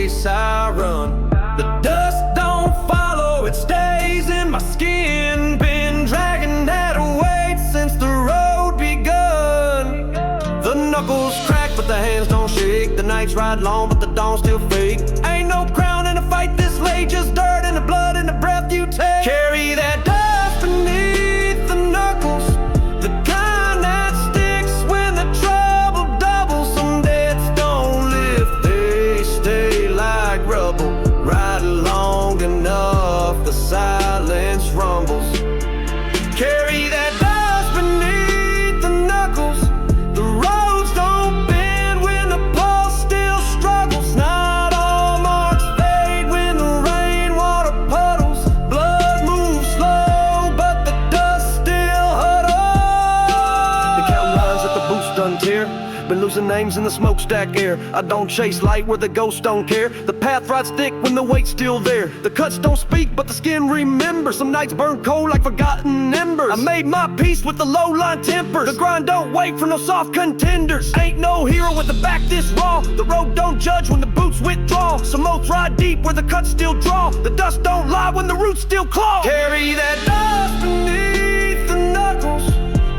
race I run. The dust don't follow, it stays in my skin. Been dragging that weight since the road begun. The knuckles crack, but the hands don't shake. The nights ride long, but the dawn still fake. Ain't no crown in a fight this late, just dirt and the blood and the breath you take. Carry that dust beneath the knuckles, the kind that sticks when the trouble doubles. Some debts don't lift, they stay like rubble. Ride long enough, the silence rumbles. Carry that dust beneath the knuckles. The roads don't bend when the pulse still struggles. Not all marks fade when the rainwater puddles. Blood moves slow, but the dust still huddles. The counting lines at the boots done tear. Been losing names in the smokestack air. I don't chase light where the ghosts don't care. The path rides thick when the weight's still there. The cuts don't speak, but the skin remembers. Some nights burn cold like forgotten embers. I made my peace with the low-line tempers. The grind don't wait for no soft contenders. Ain't no hero with the back this raw. The road don't judge when the boots withdraw. Some oaths ride deep where the cuts still draw. The dust don't lie when the roots still claw. Carry that dust beneath the knuckles,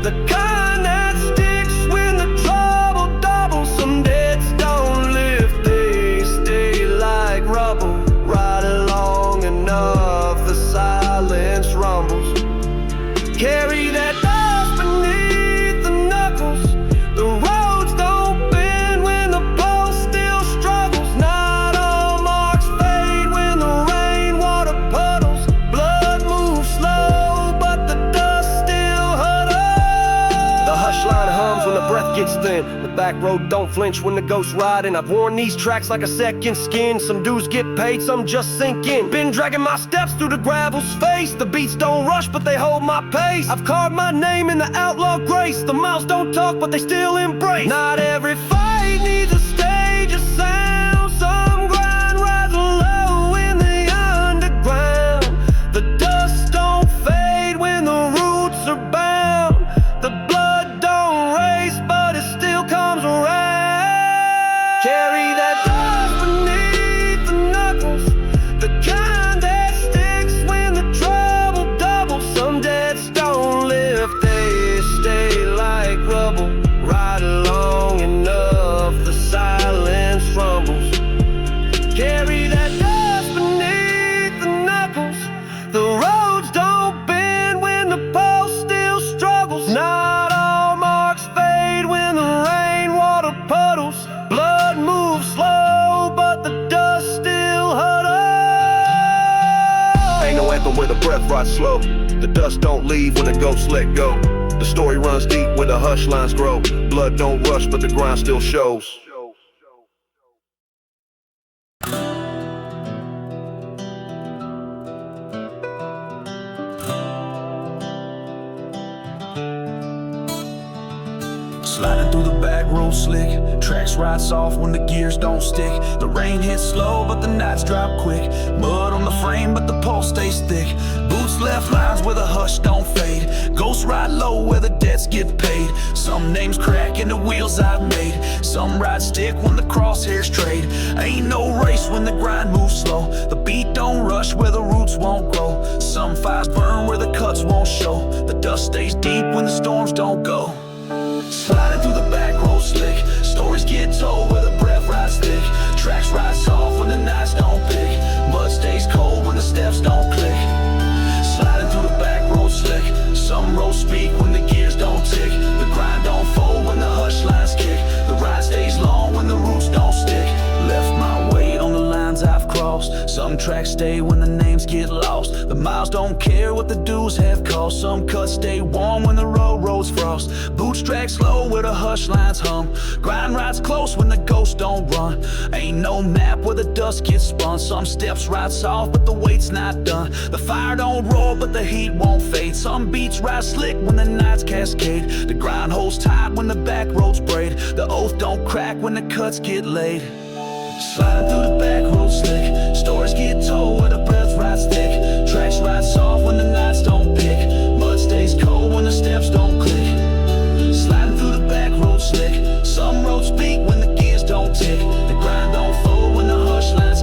the kind that sticks when the trouble doubles. Some debts don't lift, they stay like rubble. Ride long enough, the silence rumbles. Carry that dust beneath the knuckles. The roads don't bend when the pulse still struggles. Not all marks fade when the rainwater puddles. Blood moves slow, but the dust still huddles. The hush line hums when the breath gets thin. The back road don't flinch when the ghosts ride in. I've worn these tracks like a second skin. Some dues get paid, some just sink in. Been dragging my steps through the gravel's face. The beats don't rush, but they hold my pace. I've carved my name in the outlaw grace. The mouths don't talk, but they still embrace. Not every fight needs a stage of sound. Some grind rides low in the underground. The dust don't fade when the roots are bound. The blood don't race, but it still comes around. Carry that dust beneath the knuckles, the kind that sticks when the trouble doubles. Some debts don't lift, they stay like rubble. Ride long enough, the silence rumbles. Carry that dust beneath the knuckles. The roads don't bend when the pulse still struggles. Not all marks fade when the rainwater puddles. Blood moves slow, but the dust still huddles. Ain't no anthem where the breath rides slow. The dust don't leave when the ghosts let go. The story runs deep where the hush lines grow. Blood don't rush, but the grind still shows. Sliding through the back road slick, tracks ride soft when the gears don't stick. The rain hits slow, but the nights drop quick. Mud on the frame, but the pulse stays thick. Boots left lines where the hush don't fade. Ghosts ride low where the debts get paid. Some names crack in the wheels I've made. Some ride stick when the crosshairs trade. Ain't no race when the grind moves slow. The beat don't rush where the roots won't grow. Some fires burn where the cuts won't show. The dust stays deep when the storms don't go. Sliding through the back road slick, stories get told where the breath rides thick. Tracks ride soft when the nights don't pick. Mud stays cold when the steps don't click. Sliding through the back road slick, some roads speak when the gears don't tick. The grind don't fold when the hush lines kick. The ride stays long when the roots don't stick. Left my weight on the lines I've crossed. Some tracks stay when the names get lost. The miles don't care what the dues have cost. Some cuts stay warm when the roads frost. Boots drag slow where the hush lines hum. Grind rides close when the ghosts don't run. Ain't no map where the dust gets spun. Some steps ride soft but the weight's not done. The fire don't roar but the heat won't fade. Some beats ride slick when the nights cascade. The grind holds tight when the back roads braid. The oath don't crack when the cuts get laid. Sliding through the back road slick, stories get told where the breath rides thick. Tracks ride soft when the nights don't pick. Mud stays cold when the steps don't click. Sliding through the back road slick, some roads speak when the gears don't tick. The grind don't fold when the hush lines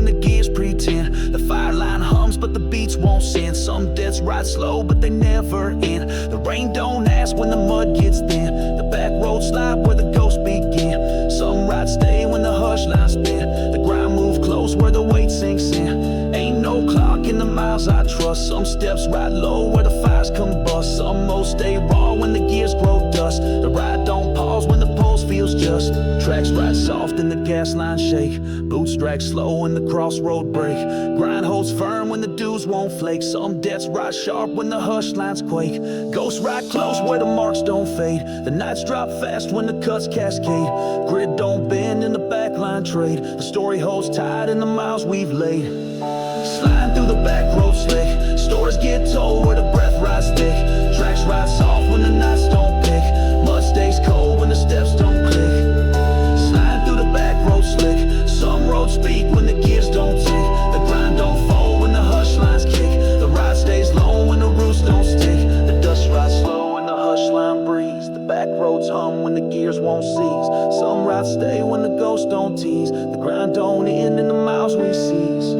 the gears pretend. The fire line hums but the beats won't send. Some deaths ride slow but they never end. The rain don't ask when the mud gets thin. The back road slide where the ghosts begin. Some rides stay when the hush lines spin. The grind move close where the weight sinks in. Ain't no clock in the miles I trust. Some steps ride low where the fires combust. Some modes stay raw when the gears grow dust. The ride don't pause when the pulse feels just. Tracks ride soft and the gas lines shake. Boots drag slow when the crossroad break. Grind holds firm when the dues won't flake. Some deaths ride sharp when the hush lines quake. Ghosts ride close where the marks don't fade. The nights drop fast when the cuts cascade. Grid don't bend in the backline trade. The story holds tight in the miles we've laid. Sliding through the back road slick. Stories get told where the breath rides thick. Tracks ride soft when the nights don't pick. Mud stays cold when the steps don't click. Sliding through the back road slick. Some roads speak when the gears don't tick. The grind don't fold when the hush lines kick. The ride stays low when the roots don't stick. The dust rides slow when the hush line breeze. The back roads hum when the gears won't cease. Some rides stay when the ghosts don't tease. The grind don't end in the miles we seize.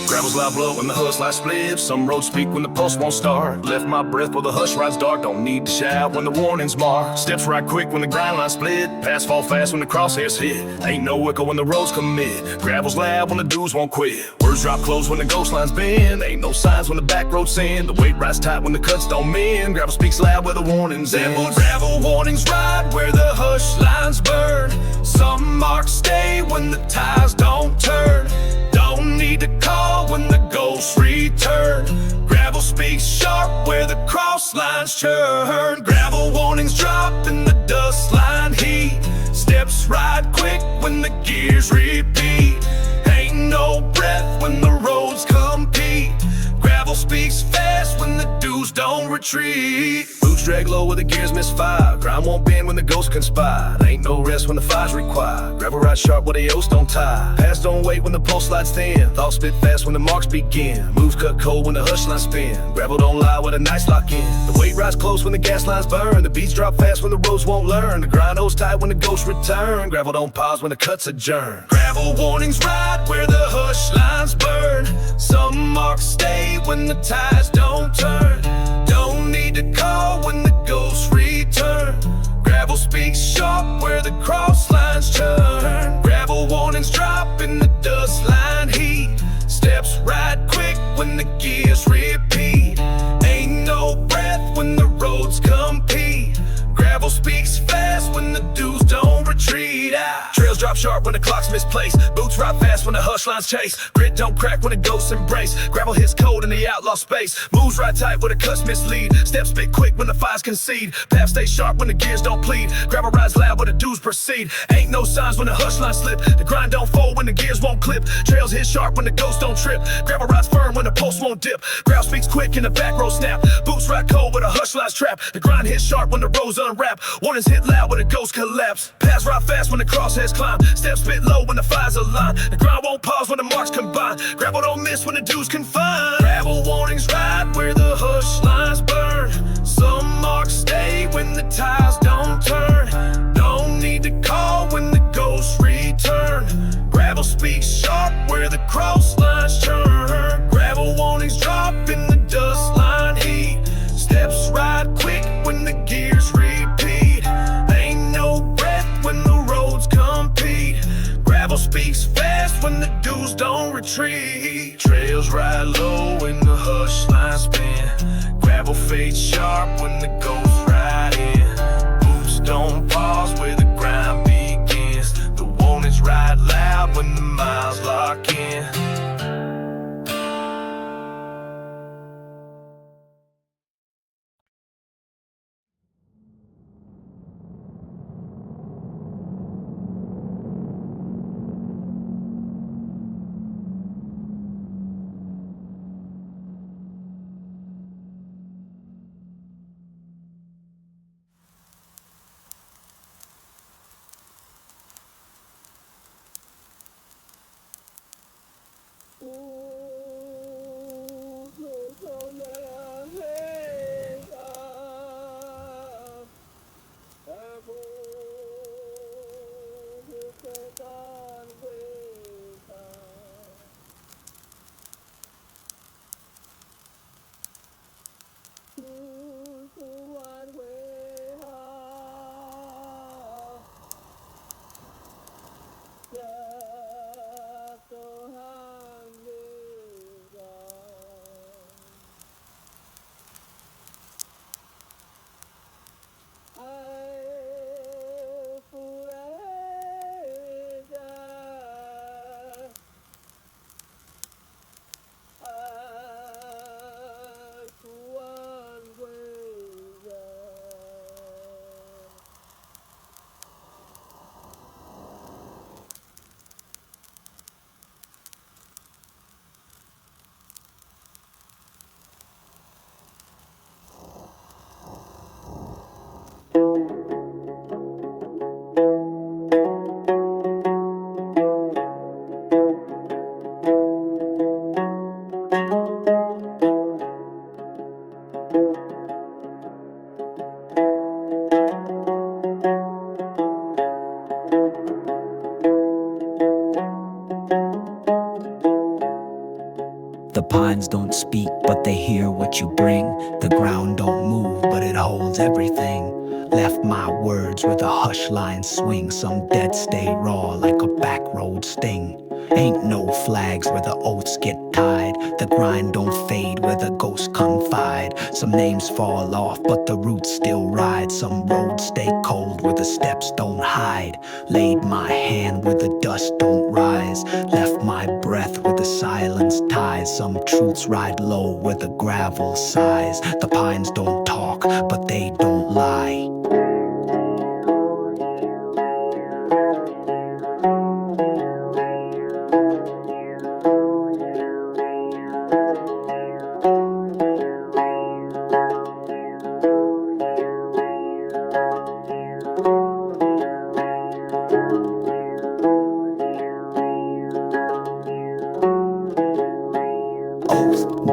Gravel's loud blow when the hush light split. Some roads speak when the pulse won't start. Left my breath while the hush rides dark. Don't need to shout when the warning's marked. Steps right quick when the grind line split. Pass fall fast when the crosshairs hit. Ain't no echo when the roads commit. Gravel's loud when the dudes won't quit. Words drop close when the ghost lines bend. Ain't no signs when the back roads send. The weight rides tight when the cuts don't mend. Gravel speaks loud where the warnings end. Gravel warnings ride where the hush lines burn. Some marks stay when the ties don't turn. Don't need to call when the ghosts return. Gravel speaks sharp where the cross lines churn. Gravel warnings drop in the dust line heat. Steps ride quick when the gears repeat. Ain't no breath when the roads compete. Gravel speaks fast when the dudes don't retreat. Boots drag low where the gears misfire. Grind won't bend when the ghosts conspire. Ain't no rest when the fire's required. Gravel ride sharp where the oats don't tie. Pass don't wait when the pulse slides thin. Thoughts spit fast when the marks begin. Moves cut cold when the hush lines spin. Gravel don't lie where the nights lock in. The weight rides close when the gas lines burn. The beats drop fast when the roads won't learn. The grind holds tight when the ghosts return. Gravel don't pause when the cuts adjourn. Gravel warnings ride where the hush lines burn. Some marks stay when the ties don't turn. Don't need to call when the ghosts return. Gravel speaks sharp where the cross lines turn. Gravel warnings drop in the dust line heat. Steps ride quick when the gears repeat. Ain't no breath when the roads compete. Gravel speaks fast when the dudes don't retreat. Trails drop sharp when the clock's misplaced. Boots ride fast when the hush lines chase. Grit don't crack when the ghosts embrace. Gravel hits cold in the outlaw space. Moves ride tight where the cuts mislead. Steps spit quick when the fires concede. Path stays sharp when the gears don't plead. Gravel rides loud where the dudes proceed. Ain't no signs when the hush lines slip. The grind don't fold when the gears won't clip. Trails hit sharp when the ghosts don't trip. Gravel rides firm when the pulse won't dip. Gravel speaks quick in the back row snap. Boots ride cold where the hush lines trap. The grind hits sharp when the roads unwrap. Warnings hit loud when the ghosts collapse. Paths ride fast when the crosshairs climb. Steps spit low when the fires align. The grind won't pause when the marks combine. Gravel don't miss when the dudes confine. Gravel warnings ride where the hush lines burn. Some marks stay when the ties don't turn. Don't need to call when the ghosts return. Gravel speaks sharp where the cross lines churn. Gravel warnings drop in the dust line heat. Steps ride quick when the gears repeat. Ain't no breath when the roads compete. Gravel speaks fast when the dudes don't retreat. Trails ride low when the hush lines spin. Gravel fades sharp when the ghosts ride in. Boots don't pause where the grind begins. The warnings ride loud when the miles lock in. pines don't speak, but they hear what you bring. The ground don't move, but it holds everything. Left my words where the hush lines swing. Some dead stay raw like a backroad sting. Ain't no flags where the oaths get tied. The grind don't fade where the ghosts confide. Some names fall off, but the roots still ride. Some roads stay cold where the steps don't hide. Laid my hand where the dust don't rise. Left my breath where the silence ties. Some truths ride low where the gravel sighs. The pines don't talk, but they don't lie.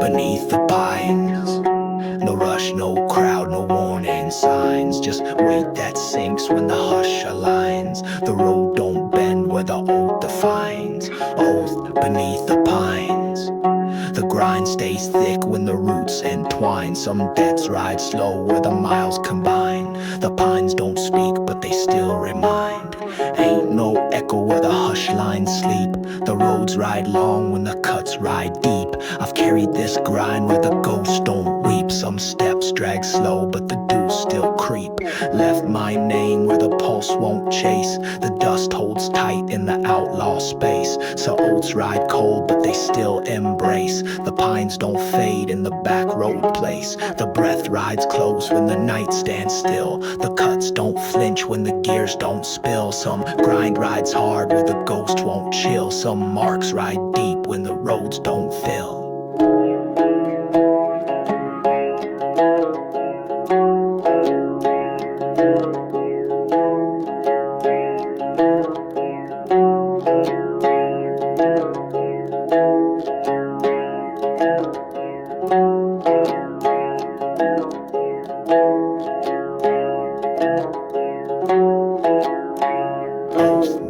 Beneath the pines, no rush, no crowd, no warning signs. Just weight that sinks when the hush aligns. The road don't bend where the oath defines. Oath beneath the pines. The grind stays thick when the roots entwine. Some debts ride slow where the miles combine. The pines don't speak, but they still remind. Ain't no echo where the hush lines sleep. The roads ride long when the cuts ride deep. I've carried this grind where the ghosts don't weep. Some steps drag slow, but the dews still creep. Left my name where the pulse won't chase. The dust holds tight in the outlaw space. So oaths ride cold, but they still embrace. The pines don't fade in the back road place. The breath rides close when the night stands still. The cuts don't flinch when the gears don't spill. Some grind rides hard where the ghost won't chill. Some marks ride deep when the roads don't fill.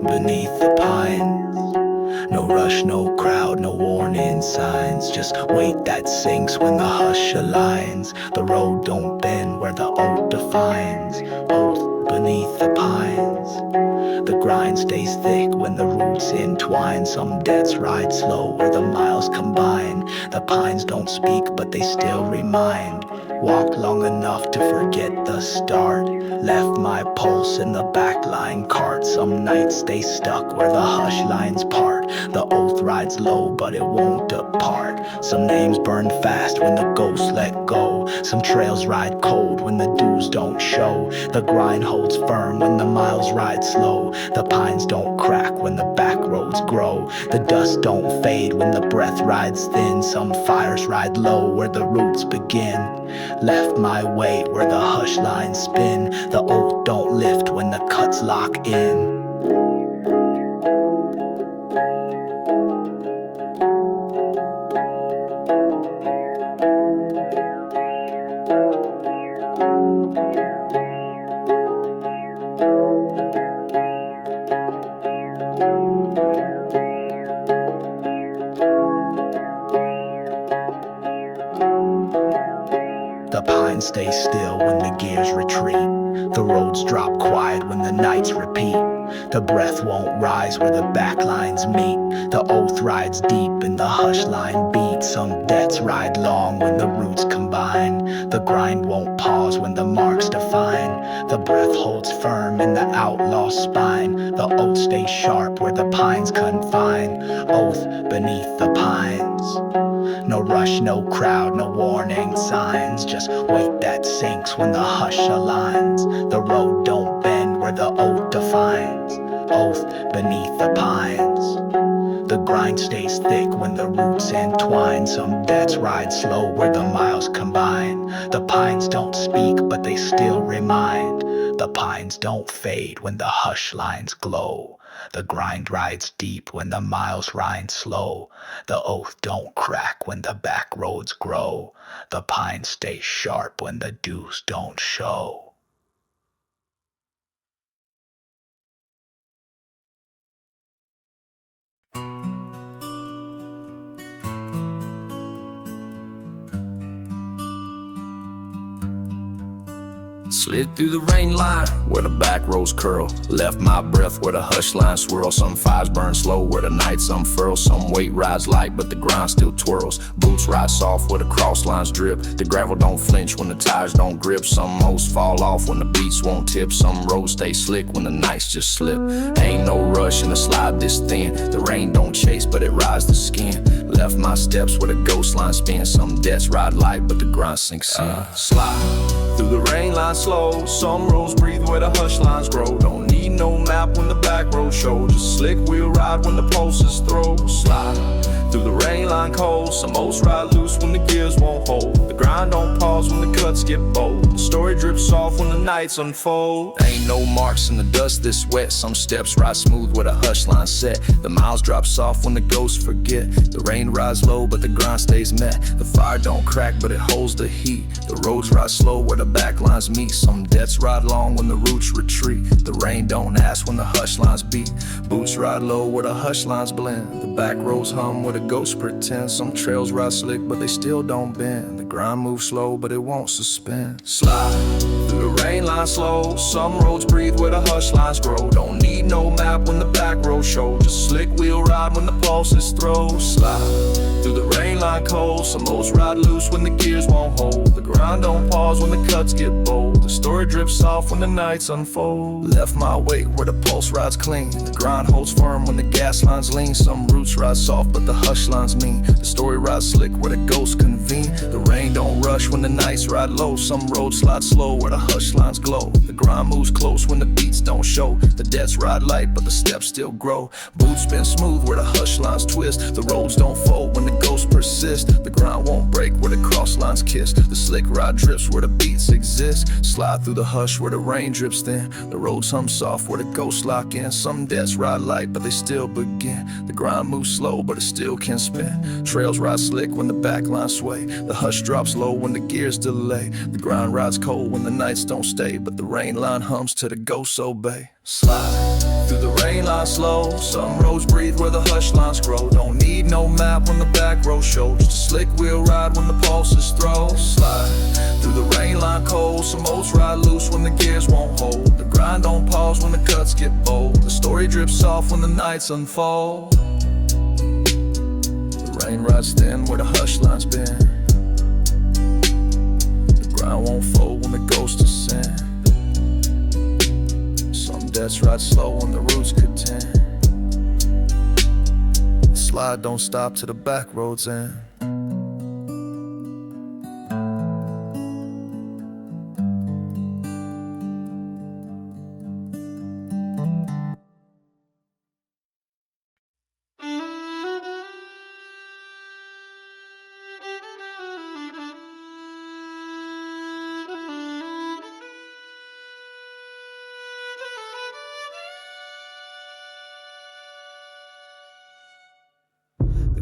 Beneath the pines, no rush, no crowd, no warning signs. Just weight that sinks when the hush aligns. The road don't bend where the oath defines. Oath beneath the pines. The grind stays thick when the roots entwine. Some debts ride slow where the miles combine. The pines don't speak, but they still remind. Walked long enough to forget the start. Left my pulse in the backline cart. Some nights stay stuck where the hush lines part. The oath rides low, but it won't depart. Some names burn fast when the ghosts let go. Some trails ride cold when the dews don't show. The grind holds firm when the miles ride slow. The pines don't crack when the back roads grow. The dust don't fade when the breath rides thin. Some fires ride low where the roots begin. Left my weight where the hush lines spin. The oath don't lift when the cuts lock in. The pines stay still when the gears retreat. The roads drop quiet when the nights repeat. The breath won't rise where the backlines meet. The oath rides deep and the hush line beats. Some debts ride long when the roots combine. The grind won't pause when the marks define. The breath holds firm in the outlaw spine. The oath stays sharp where the pines confine. Oath beneath the pines. No rush, no crowd, no warning signs. Just weight that sinks when the hush aligns. The road don't bend where the oath defines. Oath beneath the pines. The grind stays thick when the roots entwine. Some debts ride slow where the miles combine. The pines don't speak, but they still remind. The pines don't fade when the hush lines glow. The grind rides deep when the miles ride slow. The oath don't crack when the back roads grow. The pines stay sharp when the dews don't show. Slid through the rain line where the back rows curl. Left my breath where the hush lines swirl. Some fires burn slow where the nights unfurl. Some weight rides light but the grind still twirls. Boots ride soft where the cross lines drip. The gravel don't flinch when the tires don't grip. Some moles fall off when the beats won't tip. Some roads stay slick when the nights just slip. Ain't no rush in the slide this thin. The rain don't chase but it rides the skin. Left my steps where the ghost line spin. Some debts ride light but the grind sinks in. Slide through the rain line slow. Some roads breathe where the hush lines grow. Don't need no map when the back road show. Just slick wheel ride when the pulses throw. Slide through the rain line cold. Some oats ride loose when the gears won't hold. The grind don't pause when the cuts get bold. The story drips off when the nights unfold. Ain't no marks in the dust this wet. Some steps ride smooth where the hush line set. The miles drop soft when the ghosts forget. The rain rides low but the grind stays met. The fire don't crack but it holds the heat. The roads ride slow where the back lines meet. Some debts ride long when the roots retreat. The rain don't ask when the hush lines beat. Boots ride low where the hush lines blend. The back roads hum where the ghosts pretend. Some trails ride slick but they still don't bend. The grind moves slow but it won't suspend. Slide through the rain line slow. Some roads breathe where the hush lines grow. Don't need no map when the back road show. Just slick wheel ride when the pulses throw. Slide through the rain line cold. Some oats ride loose when the gears won't hold. The grind don't pause when the cuts get bold. The story drips off when the nights unfold. Left my weight where the pulse rides clean. The grind holds firm when the gas lines lean. Some roots ride soft but the hush lines mean. The story rides slick where the ghosts convene. The rain don't rush when the nights ride low. Some roads slide slow where the hush lines glow. The grind moves close when the beats don't show. The debts ride light but the steps still grow. Boots spin smooth where the hush lines twist. The roads don't fold when the ghosts persist. The grind won't break where the cross lines kiss. The slick ride drips where the beats exist. Slide through the hush where the rain drips thin. The roads hum soft where the ghosts lock in. Some debts ride light but they still begin. The grind moves slow but it still can spin. Trails ride slick when the back lines sway. The hush drops low when the gears delay. The grind rides cold when the nights don't stay. But the rain line hums till the ghosts obey. Slide through the rain line slow. Some roads breathe where the hush lines grow. Don't need no map when the back road show. Just a slick wheel ride when the pulses throw. Slide through the rain line cold. Some oats ride loose when the gears won't hold. The grind don't pause when the cuts get bold. The story drips off when the nights unfold. The rain rides thin where the hush lines bend. The grind won't fold when the ghosts descend. Debts ride slow when the roots contend. The slide don't stop till the back roads end.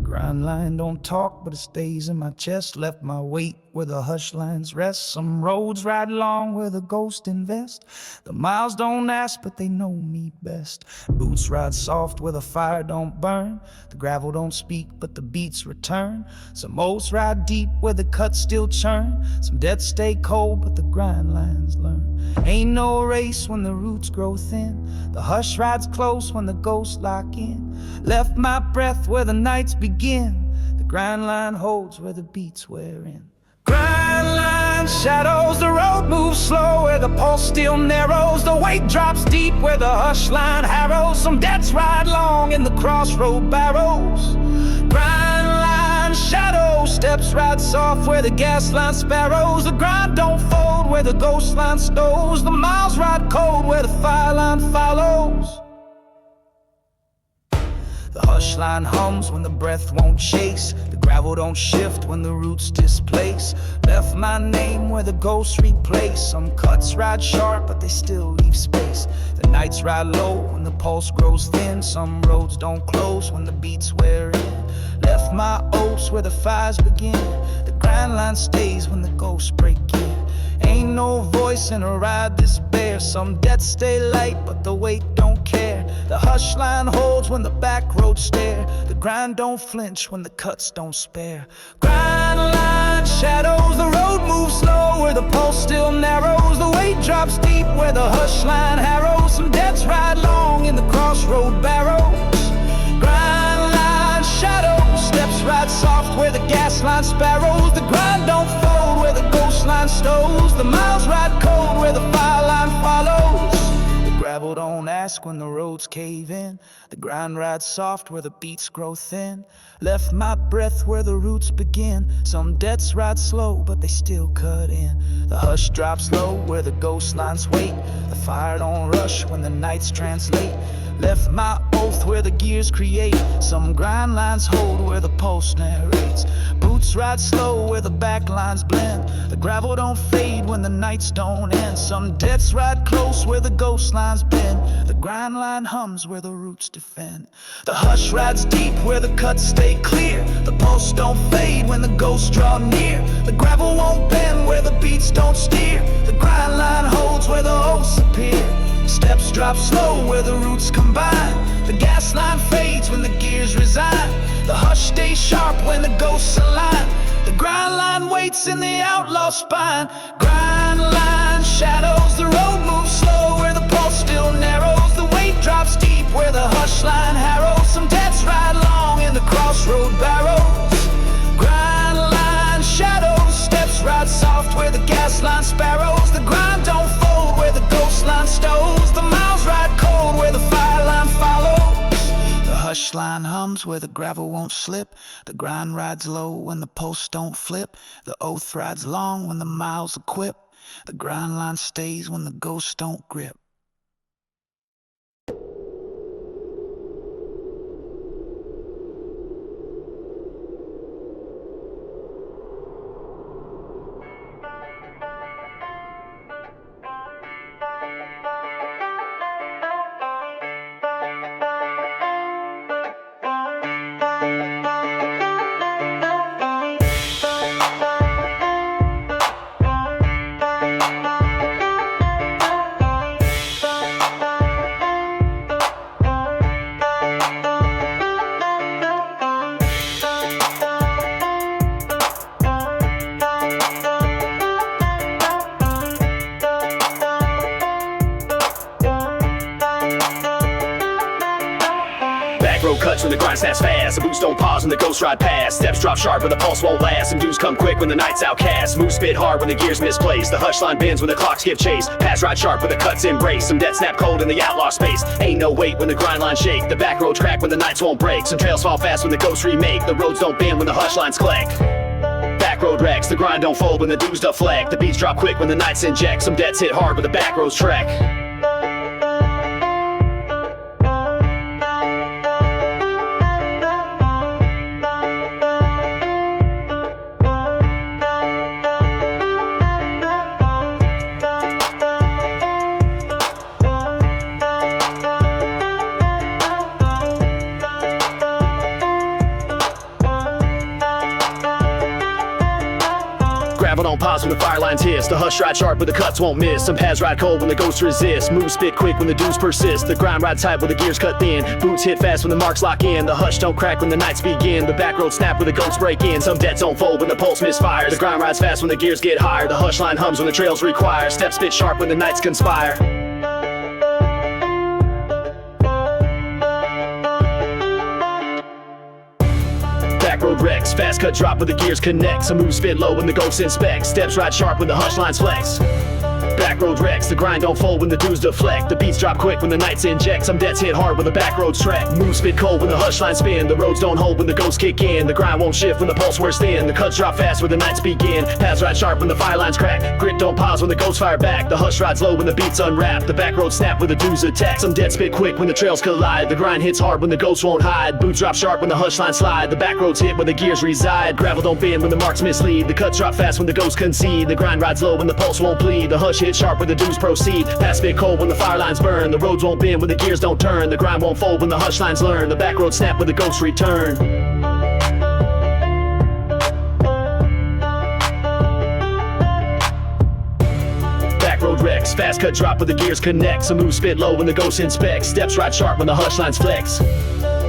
Grind line don't talk, but it stays in my chest. Left my weight where the hush lines rest. Some roads ride long where the ghosts invest. The miles don't ask, but they know me best. Boots ride soft where the fire don't burn. The gravel don't speak, but the beats return. Some oats ride deep where the cuts still churn. Some debts stay cold, but the grind lines learn. Ain't no race when the roots grow thin. The hush rides close when the ghosts lock in. Left my breath where the nights begin. The grind line holds where the beats wear in. Grind line shadows, the road moves slow where the pulse still narrows. The weight drops deep where the hush line harrows. Some debts ride long in the crossroad barrows. Grind line shadows, steps ride soft where the gas line sparrows. The grind don't fold where the ghost line stows. The miles ride cold where the fire line follows. The hush line hums when the breath won't chase. The gravel don't shift when the roots displace. Left my name where the ghosts replace. Some cuts ride sharp but they still leave space. The nights ride low when the pulse grows thin. Some roads don't close when the beats wear in. Left my oats where the fires begin. The grind line stays when the ghosts break in. Ain't no voice in a ride this bare. Some debts stay light but the weight don't care. The hush line holds when the back roads stare. The grind don't flinch when the cuts don't spare. Grind line shadows, the road moves slow where the pulse still narrows. The weight drops deep where the hush line harrows. Some deaths ride long in the crossroad barrows. Grind line shadows, steps ride soft where the gas line sparrows. The grind don't fold where the ghost line stows. The miles ride cold where the fire line follows. Gravel don't ask when the roads cave in. The grind rides soft where the beats grow thin. Left my breath where the roots begin. Some debts ride slow but they still cut in. The hush drops low where the ghost lines wait. The fire don't rush when the nights translate. Left my oath where the gears create. Some grind lines hold where the pulse narrates. Boots ride slow where the back lines blend. The gravel don't fade when the nights don't end. Some debts ride close where the ghost lines bend. The grind line hums where the roots defend. The hush rides deep where the cuts stay clear. The pulse don't fade when the ghosts draw near. The gravel won't bend where the beats don't steer. The grind line holds where the oaths appear. Steps drop slow where the roots combine. The gas line fades when the gears resign. The hush stays sharp when the ghosts align. The grind line waits in the outlaw spine. Grind line shadows, the road moves slow where the pulse still narrows. The weight drops deep where the hush line harrows. Some debts ride long in the crossroad barrows. Grind line shadows, steps ride soft where the gas line sparrows. The grind don't fold where the ghost line stows. The miles ride cold where the fire line follows. The hush line hums where the gravel won't slip. The grind rides low when the pulse don't flip. The oath rides long when the miles equip. The grind line stays when the ghosts don't grip. Backroad cuts when the grind snaps fast. The boots don't pause when the ghosts ride past. Steps drop sharp when the pulse won't last. Some dudes come quick when the night's outcast. Moves spit hard when the gears misplaced. The hush line bends when the clocks give chase. Pass ride sharp when the cuts embrace. Some dead snap cold in the outlaw space. Ain't no weight when the grind lines shake. The back road crack when the nights won't break. Some trails fall fast when the ghosts remake. The roads don't bend when the hush lines click. Backroad wrecks, the grind don't fold when the dudes deflect. The beats drop quick when the nights inject. Some deads hit hard with the backroads trek. Gravel don't pause when the fire lines hiss. The hush ride sharp but the cuts won't miss. Some paths ride cold when the ghosts resist. Moves spit quick when the dudes persist. The grind ride tight when the gears cut thin. Boots hit fast when the marks lock in. The hush don't crack when the nights begin. The back road snap when the ghosts break in. Some debts don't fold when the pulse misfires. The grind rides fast when the gears get higher. The hush line hums when the trails require. Steps spit sharp when the nights conspire. Backroad wrecks, fast cut drop when the gears connect. Some moves spit low when the ghosts inspect. Steps ride sharp when the hush lines flex. Backroad wrecks, the grind don't fold when the dudes deflect. The beats drop quick when the nights inject. Some debts hit hard when the back roads trek. Moves spit cold when the hush lines spin. The roads don't hold when the ghosts kick in. The grind won't shift when the pulse wears thin. The cuts drop fast when the nights begin. Paths ride sharp when the fire lines crack. Grit don't pause when the ghosts fire back. The hush rides low when the beats unwrap. The back roads snap when the dudes attack. Some dead spit quick when the trails collide. The grind hits hard when the ghosts won't hide. Boots drop sharp when the hush lines slide. The back roads hit when the gears reside. Gravel don't bend when the marks mislead. The cuts drop fast when the ghosts concede. The grind rides low when the pulse won't bleed. The hush hits sharp when the dudes proceed. Paths spit cold when the fire lines burn. The roads won't bend when the gears don't turn. The grind won't fold when the hush lines learn. The back roads snap when the ghosts return. Backroad wrecks, flex. Fast cut drop when the gears connect. Some moves spit low when the ghost inspects. Steps right sharp when the hush lines flex.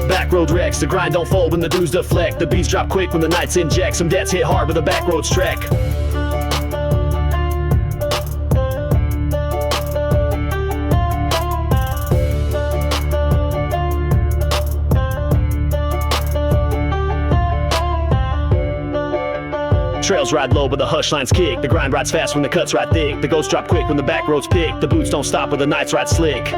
Backroad wrecks, the grind don't fold when the dudes deflect. The beats drop quick when the nights inject. Some debts hit hard with a backroads track. Trails ride low but the hush lines kick. The grind rides fast when the cuts ride thick. The ghosts drop quick when the back roads pick. The boots don't stop when the nights ride slick.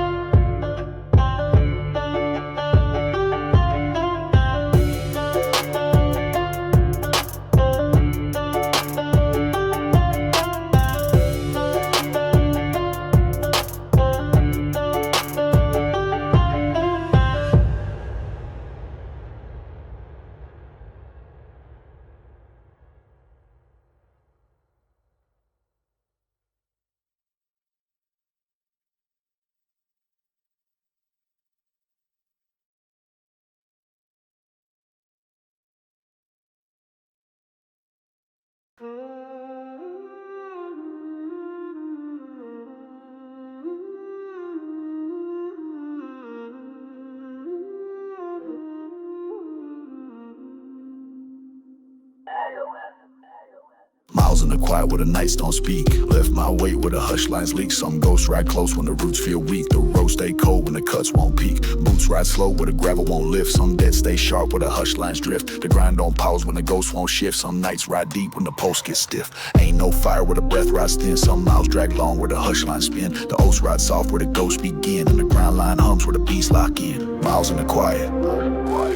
Miles in the quiet where the nights don't speak. Left my weight where the hush lines leak. Some ghosts ride close when the roots feel weak. The road stay cold when the cuts won't peak. Boots ride slow where the gravel won't lift. Some dead stay sharp where the hush lines drift. The grind don't pause when the ghosts won't shift. Some nights ride deep when the post gets stiff. Ain't no fire where the breath rides thin. Some miles drag long where the hush lines spin. The oats ride soft where the ghosts begin. And the ground line hums where the beats lock in. Miles in the quiet.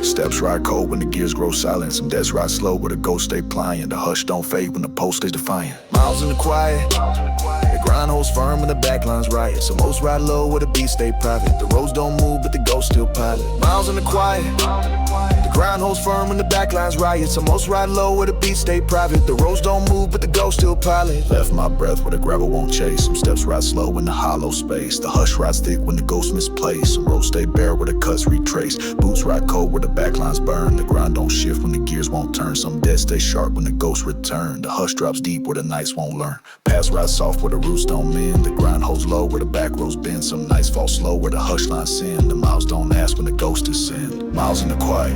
Steps ride cold when the gears grow silent. Some deaths ride slow where the ghosts stay pliant. The hush don't fade when the post stays defiant. Miles in the quiet. The grind holds firm when the backlines riot. Some oats ride low where the beats stay private. The roads don't move but the ghosts still pilot. Miles in the quiet. The grind holds firm when the backlines riot. Some oats ride low where the beats stay private. The roads don't move but the ghosts still pilot. Left my breath where the gravel won't chase. Some steps ride slow in the hollow space. The hush rides thick when the ghosts misplace. Some roads stay bare where the cuts retrace. Boots ride cold where the backlines burn. The grind don't shift when the gears won't turn. Some dead stay sharp when the ghosts return. The hush drops deep where the nights won't learn. Pass ride soft where the roots don't mend. The grind holds low where the back rows bend. Some nights fall slow where the hush lines send. The miles don't ask when the ghosts descend. Miles in the quiet.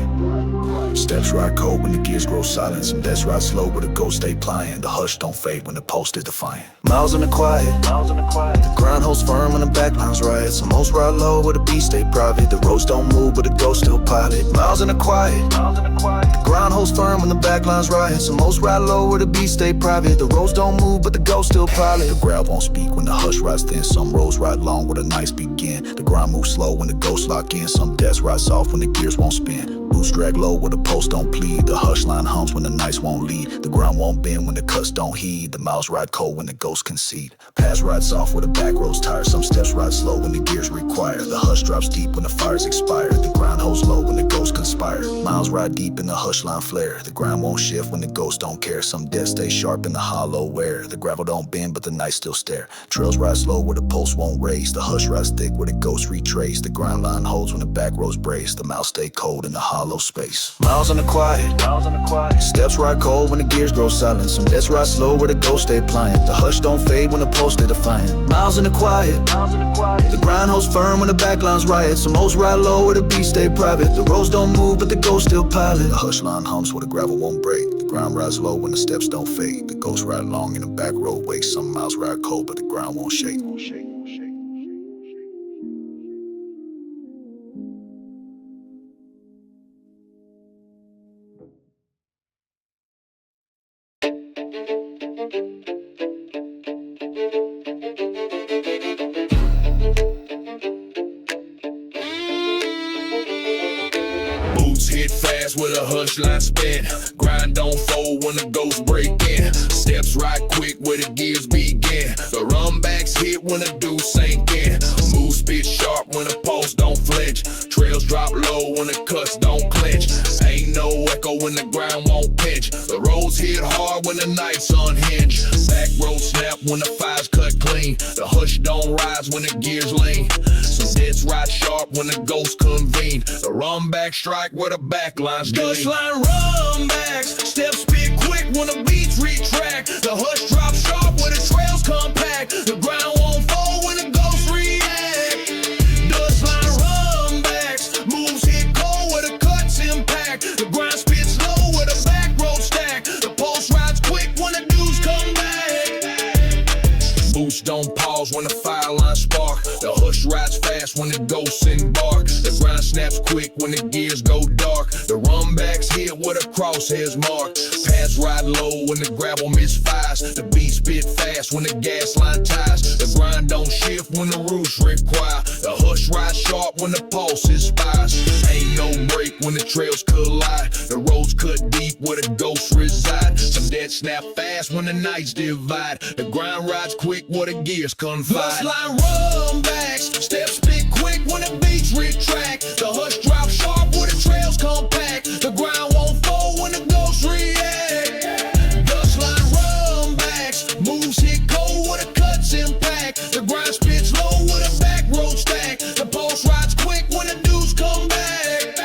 Steps ride cold when the gears grow silent. Some deaths ride slow where the ghosts stay pliant. The hush don't fade when the post is defiant. Miles in the quiet. The grind holds firm when the backlines riot. Some hosts ride low where the beats stay private. The roads don't move but the ghosts still pilot. Miles in the quiet. The grind holds firm when the backlines riot. Some hosts ride low where the beats stay private. The roads don't move but the ghosts still pilot. The ground won't speak when the hush rides thin. Some roads ride long where the nights begin. The grind moves slow when the ghosts lock in. Some deaths ride soft when the gears won't spin. Boots drag low where the post don't plead. The hush line hums when the nights won't lead. The ground won't bend when the cuts don't heed. The miles ride cold when the ghosts concede. Pass rides off where the back roads tire. Some steps ride slow when the gears require. The hush drops deep when the fires expire. The ground holds low when the ghosts conspire. Miles ride deep in the hush line flare. The ground won't shift when the ghosts don't care. Some deaths stay sharp in the hollow wear. The gravel don't bend but the nights still stare. Trails ride slow where the posts won't raise. The hush rides thick where the ghosts retrace. The ground line holds when the back rows brace. The miles stay cold in the hollow space. Miles in the quiet. Steps ride cold when the gears grow silent. Some deaths ride slow where the ghosts stay pliant. The hush don't fade when the posts stay defiant. Miles in the quiet. The grind holds firm when the backlines riot. Some hosts ride low where the beats stay private. The roads don't move but the ghosts still pilot. The hush line hums where the gravel won't break. The ground rides low when the steps don't fade. The ghosts ride long in the back road wakes. Some miles ride cold but the ground won't shake. Boots hit fast with a hush line spin. Grind don't fold when the ghosts break in. Steps ride quick where the gears begin. The run backs hit when the deuce sink in. Move spit sharp when the post don't flinch. Trails drop low when the cuts don't clinch. Ain't no echo when the ground won't pinch. The roads hit hard when the nights unhinge. Back road snap when the fires cut clean. The hush don't rise when the gears lean. Some deads ride sharp when the ghosts convene. The run back strike where the back lines gleam. Gush line run backs. Steps spit quick when the beats retract. The hush drop sharp where the trails compact. The ground won't fall snaps quick when the gears go dark. The runbacks hit with a crosshairs mark. Pads ride low when the gravel misfires. The beat spit fast when the gas line ties. The grind don't shift when the roots require. The hush ride sharp when the pulse inspires. Ain't no break when the trails collide. The roads cut deep where the ghosts reside. Some dead snap fast when the nights divide. The grind rides quick where the gears confide. Hush line runbacks, steps spit quick when the beats retract. The hush drop sharp where the trails compact. The grind won't fold when the ghosts react. Dust line runbacks, moves hit cold where the cuts impact. The grind spits low with a back road stack. The pulse rides quick when the dudes come back.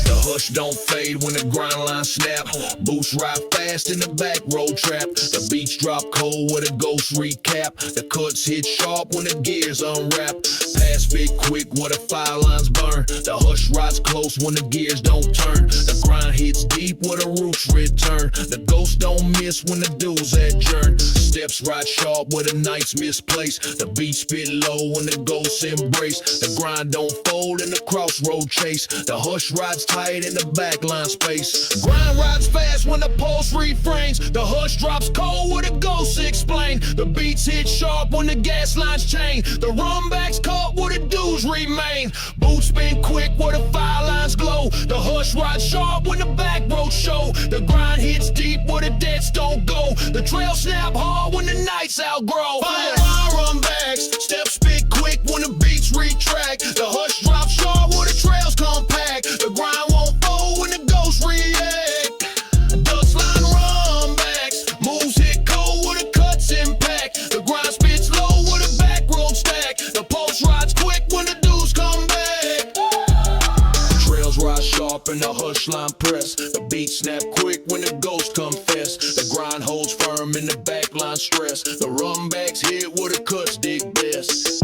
The hush don't fade when the grind line snap. Boots ride fast in the back road trap. The beats drop cold with a ghost recap. The cuts hit sharp when the gears unwrap. Pass spit quick where the fire lines burn. The hush rides close when the gears don't turn. The grind hits deep where the roots return. The ghosts don't miss when the dudes adjourn. Steps ride sharp where the nights misplaced. The beat spit low when the ghosts embrace. The grind don't fold in the crossroad chase. The hush rides tight in the backline space. Grind rides fast when the pulse refrains. The hush drops cold where the ghosts explain. The beats hit sharp when the gas lines chain. The runbacks caught where the dudes remain. Boots spin quick where the fire lines glow. The hush rides sharp when the back roads show. The grind hits deep where the deads don't go. The trail snap hard when the nights outgrow. Fire line runbacks, steps spit quick when the beats retract. The hush drops sharp where the trails compact. The grind won't fold when the ghosts react. Dust line runbacks, moves hit cold where the cuts impact. The grind spits low where the back road stack. The pulse rides quick when the dudes come back. The trails ride sharp and the hush line press. The beat snap quick when the ghosts confess. The grind holds firm in the back line stress. The runbacks hit where the cuts dig best.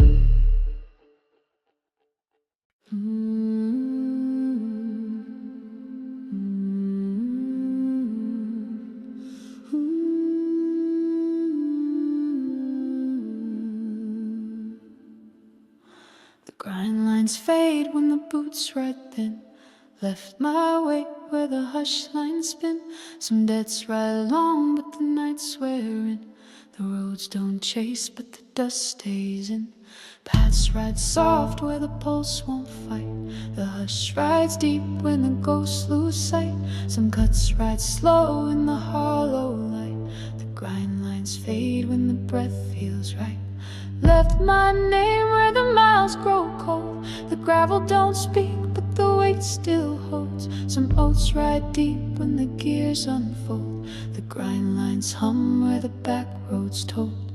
The grind lines fade when the boots ride thin. Left my way where the hush lines spin. Some debts ride long, but the nights wear in. The roads don't chase, but the dust stays in. Paths ride soft where the pulse won't fight. The hush rides deep when the ghosts lose sight. Some cuts ride slow in the hollow light. The grind lines fade when the breath feels right. Left my name where the miles grow cold. The gravel don't speak, but the weight still holds. Some oats ride deep when the gears unfold. The grind lines hum where the back roads told.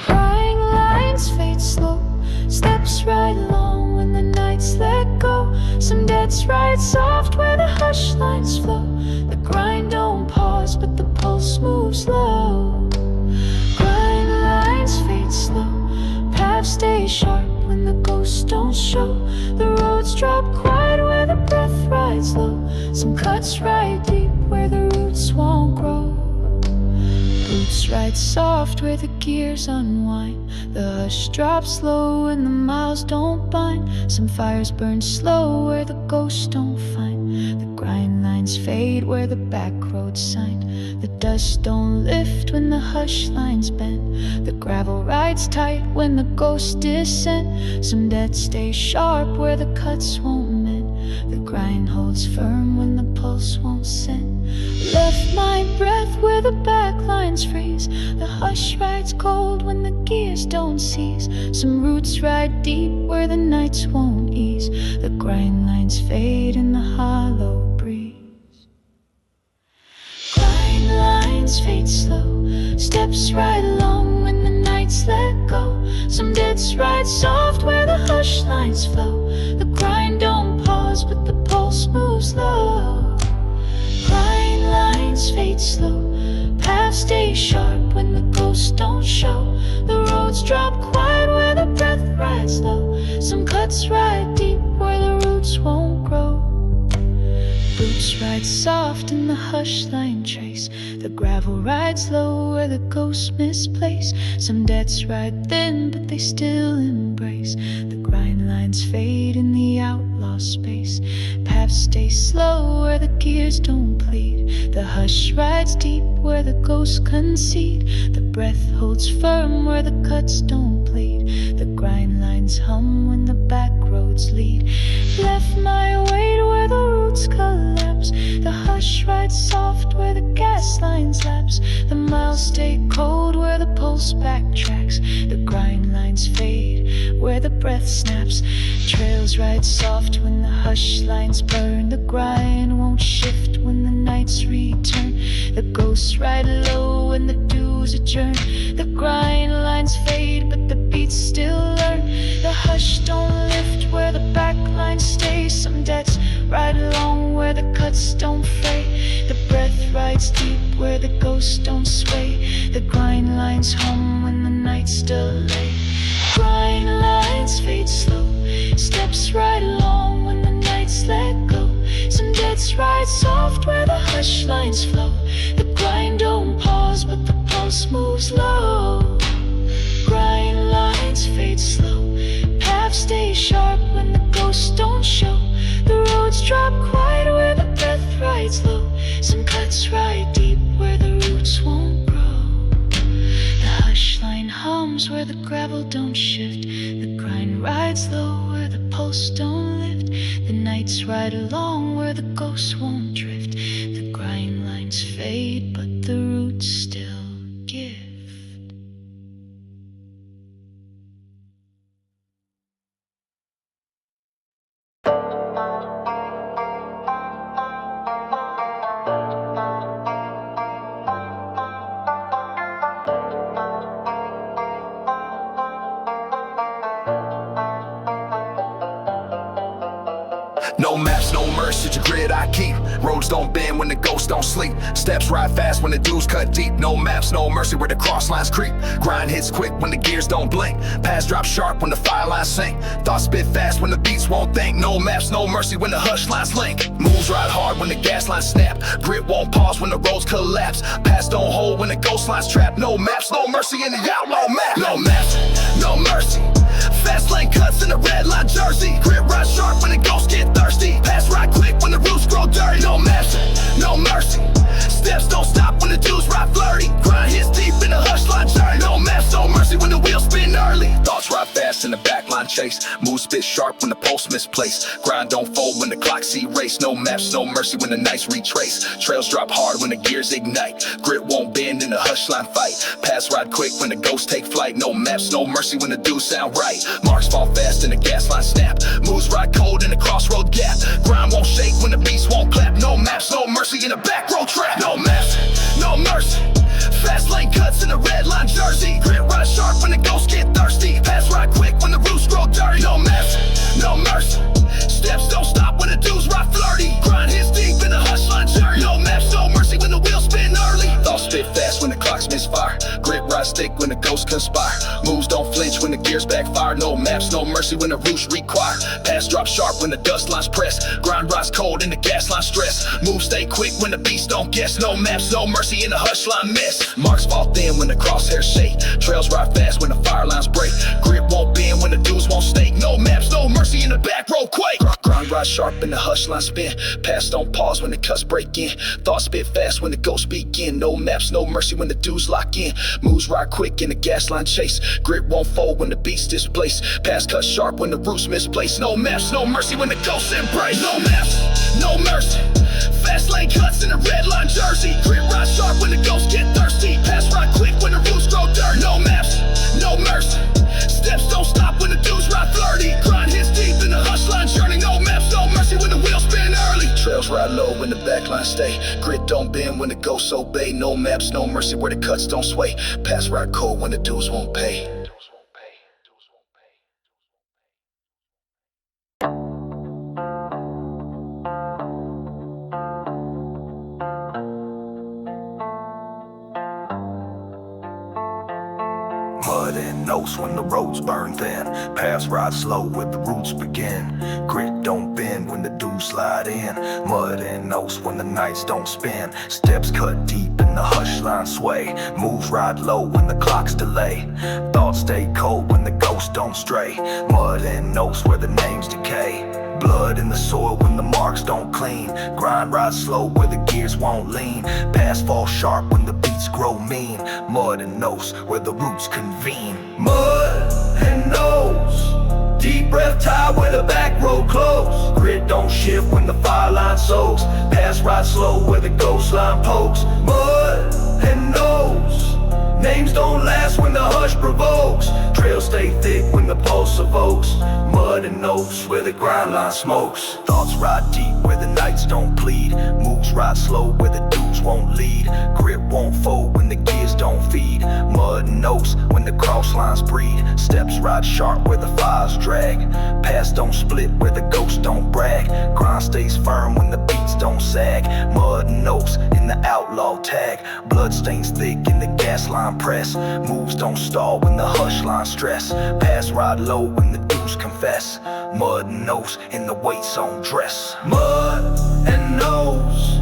Crying lines fade slow. Steps ride long when the nights let go. Some debts ride soft where the hush lines flow. The grind don't pause, but the pulse moves slow. Grind lines fade slow. Paths stay sharp when the ghosts don't show. The roads drop quiet where the breath rides low. Some cuts ride deep where the roots won't grow. Boots ride soft where the gears unwind. The hush drops low and the miles don't bind. Some fires burn slow where the ghosts don't find. The grind lines fade where the back road's signed. The dust don't lift when the hush lines bend. The gravel rides tight when the ghosts descend. Some debts stay sharp where the cuts won't mend. The grind holds firm when the pulse won't send. Left my breath where the back lines freeze. The hush rides cold when the gears don't cease. Some roots ride deep where the nights won't ease. The grind lines fade in the hollow breeze. Grind lines fade slow. Steps ride long when the nights let go. Some debts ride soft where the hush lines flow. The grind don't pause, but the pulse moves low. Grind lines fade slow. Paths stay sharp when the ghosts don't show. The roads drop quiet where the breath rides low. Some cuts ride deep where the roots won't grow. Boots ride soft in the hush line trace. The gravel rides low where the ghosts misplace. Some debts ride thin, but they still embrace. The grind lines fade in the outlaw space. Paths stay slow where the gears don't bleed. The hush rides deep where the ghosts concede. The breath holds firm where the cuts don't bleed. The grind lines hum when the back roads lead. Left my weight where the roots collapse. The hush rides soft where the gas lines lapse. The miles stay cold where the pulse backtracks. The grind lines fade where the breath snaps. Trails ride soft when the hush lines burn. The grind won't shift when the nights return. The ghosts ride low when the dues adjourn. The grind lines fade but the beats still learn. The hush don't lift where the back lines stay. Some debts ride along where the cuts don't fray. The breath rides deep where the ghosts don't sway. The grind lines hum when the nights delay. Grind lines fade slow. Steps ride along when the nights let go. Some debts ride soft where the hush lines flow. The grind don't pause but the pulse moves low. Grind lines fade slow. Paths stay sharp when the ghosts don't show. The roads drop quiet where the breath rides low. Some cuts ride deep where the roots won't grow. The hush line hums where the gravel don't shift. The grind rides low where the pulse don't lift. The nights ride along where the ghosts won't drift. The grind lines fade but the roots still give. No maps, no mercy, the grid I keep. Roads don't bend when the ghosts don't sleep. Steps ride fast when the dues cut deep. No maps, no mercy where the cross lines creep. Grind hits quick when the gears don't blink. Paths drop sharp when the fire lines sink. Thoughts spit fast when the beats won't think. No maps, no mercy when the hush lines link. Moves ride hard when the gas lines snap. Grit won't pause when the roads collapse. Paths don't hold when the ghost lines trap. No maps, no mercy in the outlaw map. No maps, no mercy. Fast lane cuts in the red line jersey. Grit ride sharp when the ghosts get thirsty. Pass ride quick when the roots grow dirty. No maps, no mercy. Steps don't stop when the dudes ride flirty. Grind hits deep in the hush line journey. No maps, no mercy when the wheels spin early. Thoughts ride fast in the back line chase. Moves spit sharp when the pulse misplaced. Grind don't fold when the clock see race. No maps, no mercy when the nights retrace. Trails drop hard when the gears ignite. Grit won't bend in the hush line fight. Pass ride quick when the ghosts take flight. No maps, no mercy when the dudes sound right. Marks fall fast and the gas line snap. Moves ride cold in the crossroad gap. Grind won't shake when the beats won't clap. No maps, no mercy in the back road trap. No maps, no mercy. Fast lane cuts in the red line jersey. Grit ride sharp when the ghosts get thirsty. Pass ride quick when the roots grow dirty. No maps, no mercy. Steps don't stop when the dudes ride flirty. Grind hits deep in the hush line journey. No maps, no mercy when the wheels spin early. Thoughts spit fast when the clocks misfire. Grit rise thick when the ghosts conspire. Moves don't flinch when the gears backfire. No maps, no mercy when the roots require. Pass drop sharp when the dust lines press. Grind rise cold in the gas line stress. Moves stay quick when the beats don't guess. No maps, no mercy in the hush line mess. Marks fall thin when the crosshairs shake. Trails ride fast when the fire lines break. Grit won't bend when the dudes won't stake. No maps, no mercy in the back road quake. Grind rise sharp in the hush line spin. Pass don't pause when the cuts break in. Thoughts spit fast when the ghosts begin. No maps, no mercy when the dudes lock in. Moves ride quick in the gas line chase. Grit won't fold when the beats displace. Pass cut sharp when the roots misplaced. No maps, no mercy when the ghosts embrace. No maps, no mercy. Fast lane cuts in the red line jersey. Grit ride sharp when the ghosts get thirsty. Pass ride quick when the roots grow dirty. No maps, no mercy. Steps don't stop when the dudes ride flirty. Grind hits deep in the hush line journey. No maps, no mercy when the wheels spin early. Trails ride low when the back line stay. Grit don't bend when the ghosts obey. No maps, no mercy where the cuts don't sway. Pass ride cold when the dues won't pay. Mud and nose when the roads burn thin. Paths ride slow where the roots begin. Grit don't bend when the dudes crew slide in. Mud and nose when the nights don't spin. Steps cut deep in the hush line sway. Moves ride low when the clocks delay. Thoughts stay cold when the ghosts don't stray. Mud and nose where the names decay. Blood in the soil when the marks don't clean. Grind ride slow where the gears won't lean. Pass fall sharp when the beats grow mean. Mud and nose where the roots convene. Mud and nose, deep breath tie where the back road close. Grit don't shift when the fire line soaks. Pass ride slow where the ghost line pokes. Mud and nose, names don't last when the hush provokes. Trails stay thick when the pulse evokes. Mud and nose where the grind line smokes. Thoughts ride deep where the nights don't bleed. Moves ride slow where the dudes won't lead. Grip won't fold when the gears don't feed. Mud and nose when the cross lines breed. Steps ride sharp where the fires drag. Paths don't split where the ghosts don't brag. Grind stays firm when the beats don't sag. Mud and nose in the outlaw tag. Blood stains thick in the gas line press. Moves don't stall when the hush line stress. Pass ride low when the dudes confess. Mud and nose in the weight zone dress. Mud and nose,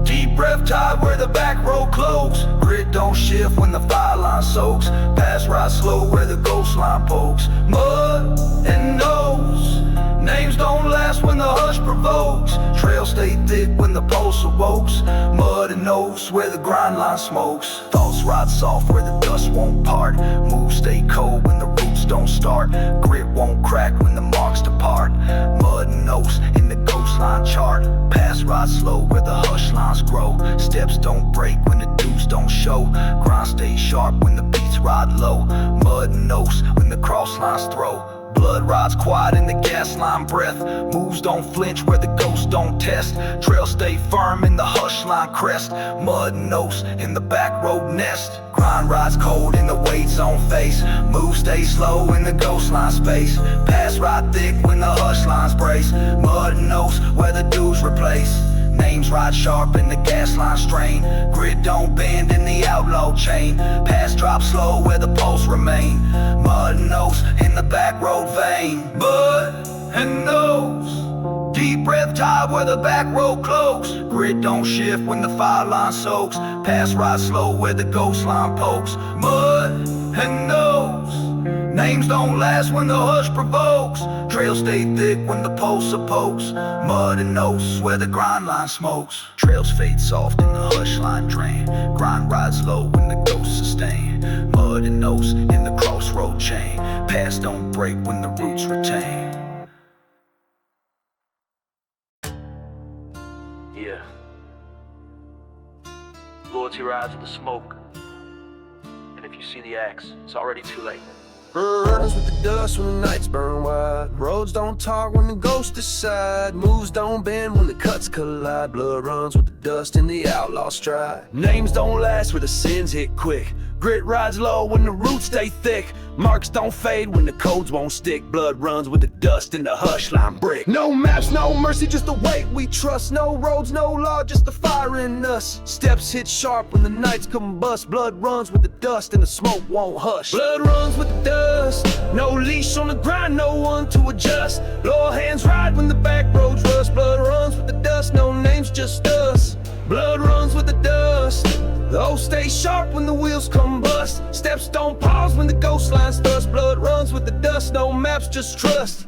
deep breath tied where the back road close. Grit don't shift when the fire line soaks. Pass ride slow where the ghost line pokes. Mud and nose, names don't last when the hush provokes. Trails stay thick when the pulse awokes. Mud and nose where the grind line smokes. Thoughts ride soft where the dust won't part. Moves stay cold when the roots don't start. Grit won't crack when the marks depart. Mud and nose in the ghost line chart. Pass ride slow where the hush lines grow. Steps don't break when the dudes don't show. Grind stay sharp when the beats ride low. Mud and nose when the cross lines throw. Blood rides quiet in the gas line breath. Moves don't flinch where the ghosts don't test. Trails stay firm in the hush line crest. Mud and nose in the back road nest. Grind rides cold in the weight zone face. Moves stay slow in the ghost line space. Pass ride thick when the hush lines brace. Mud and nose where the dudes replace. Names ride sharp in the gas line strain. Grit don't bend in the outlaw chain. Pass drop slow where the pulse remain. Mud and nose in the back road vein. Mud and nose, deep breath tied where the back road close. Grit don't shift when the fire line soaks. Pass ride slow where the ghost line pokes. Mud and nose, names don't last when the hush provokes. Trails stay thick when the pulse pokes. Mud and nose where the grind line smokes. Trails fade soft in the hush line drain. Grind rides low when the ghosts sustain. Mud and nose in the crossroad chain. Paths don't break when the roots retain. Yeah. Loyalty rides with the smoke. And if you see the axe, it's already too late. Runs with the dust when the nights burn wide. Roads don't talk when the ghosts decide. Moves don't bend when the cuts collide. Blood runs with the dust in the outlaw stride. Names don't last where the sins hit quick. Grit rides low when the roots stay thick. Marks don't fade when the codes won't stick. Blood runs with the dust in the hush line brick. No maps, no mercy, just the weight we trust. No roads, no law, just the fire in us. Steps hit sharp when the nights combust. Blood runs with the dust and the smoke won't hush. Blood runs with the dust, no leash on the grind, no one to adjust. Lower hands ride when the back roads rust. Blood runs with the dust, no names, just us. Blood runs with the dust. The old stay sharp when the wheels combust. Steps don't pause when the ghost lines thrust. Blood runs with the dust, no maps, just trust.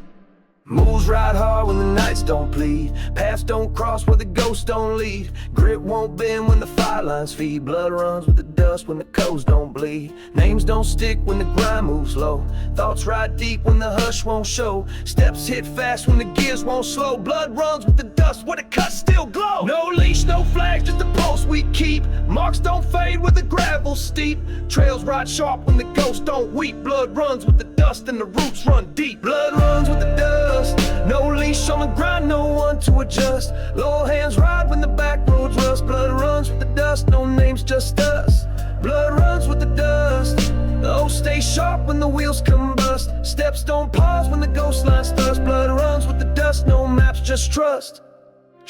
Moves ride hard when the nights don't bleed. Paths don't cross where the ghosts don't lead. Grit won't bend when the fire lines feed. Blood runs with the dust when the codes don't bleed. Names don't stick when the grind moves low. Thoughts ride deep when the hush won't show. Steps hit fast when the gears won't slow. Blood runs with the dust where the cuts still glow. No leash, no flags, just the pulse we keep. Marks don't fade where the gravel's steep. Trails ride sharp when the ghosts don't weep. Blood runs with the dust and the roots run deep. Blood runs with the dust. No leash on the grind, no one to adjust. Lower hands ride when the back roads rust. Blood runs with the dust, no names, just us. Blood runs with the dust. The old stay sharp when the wheels combust. Steps don't pause when the ghost lines thrust. Blood runs with the dust, no maps, just trust.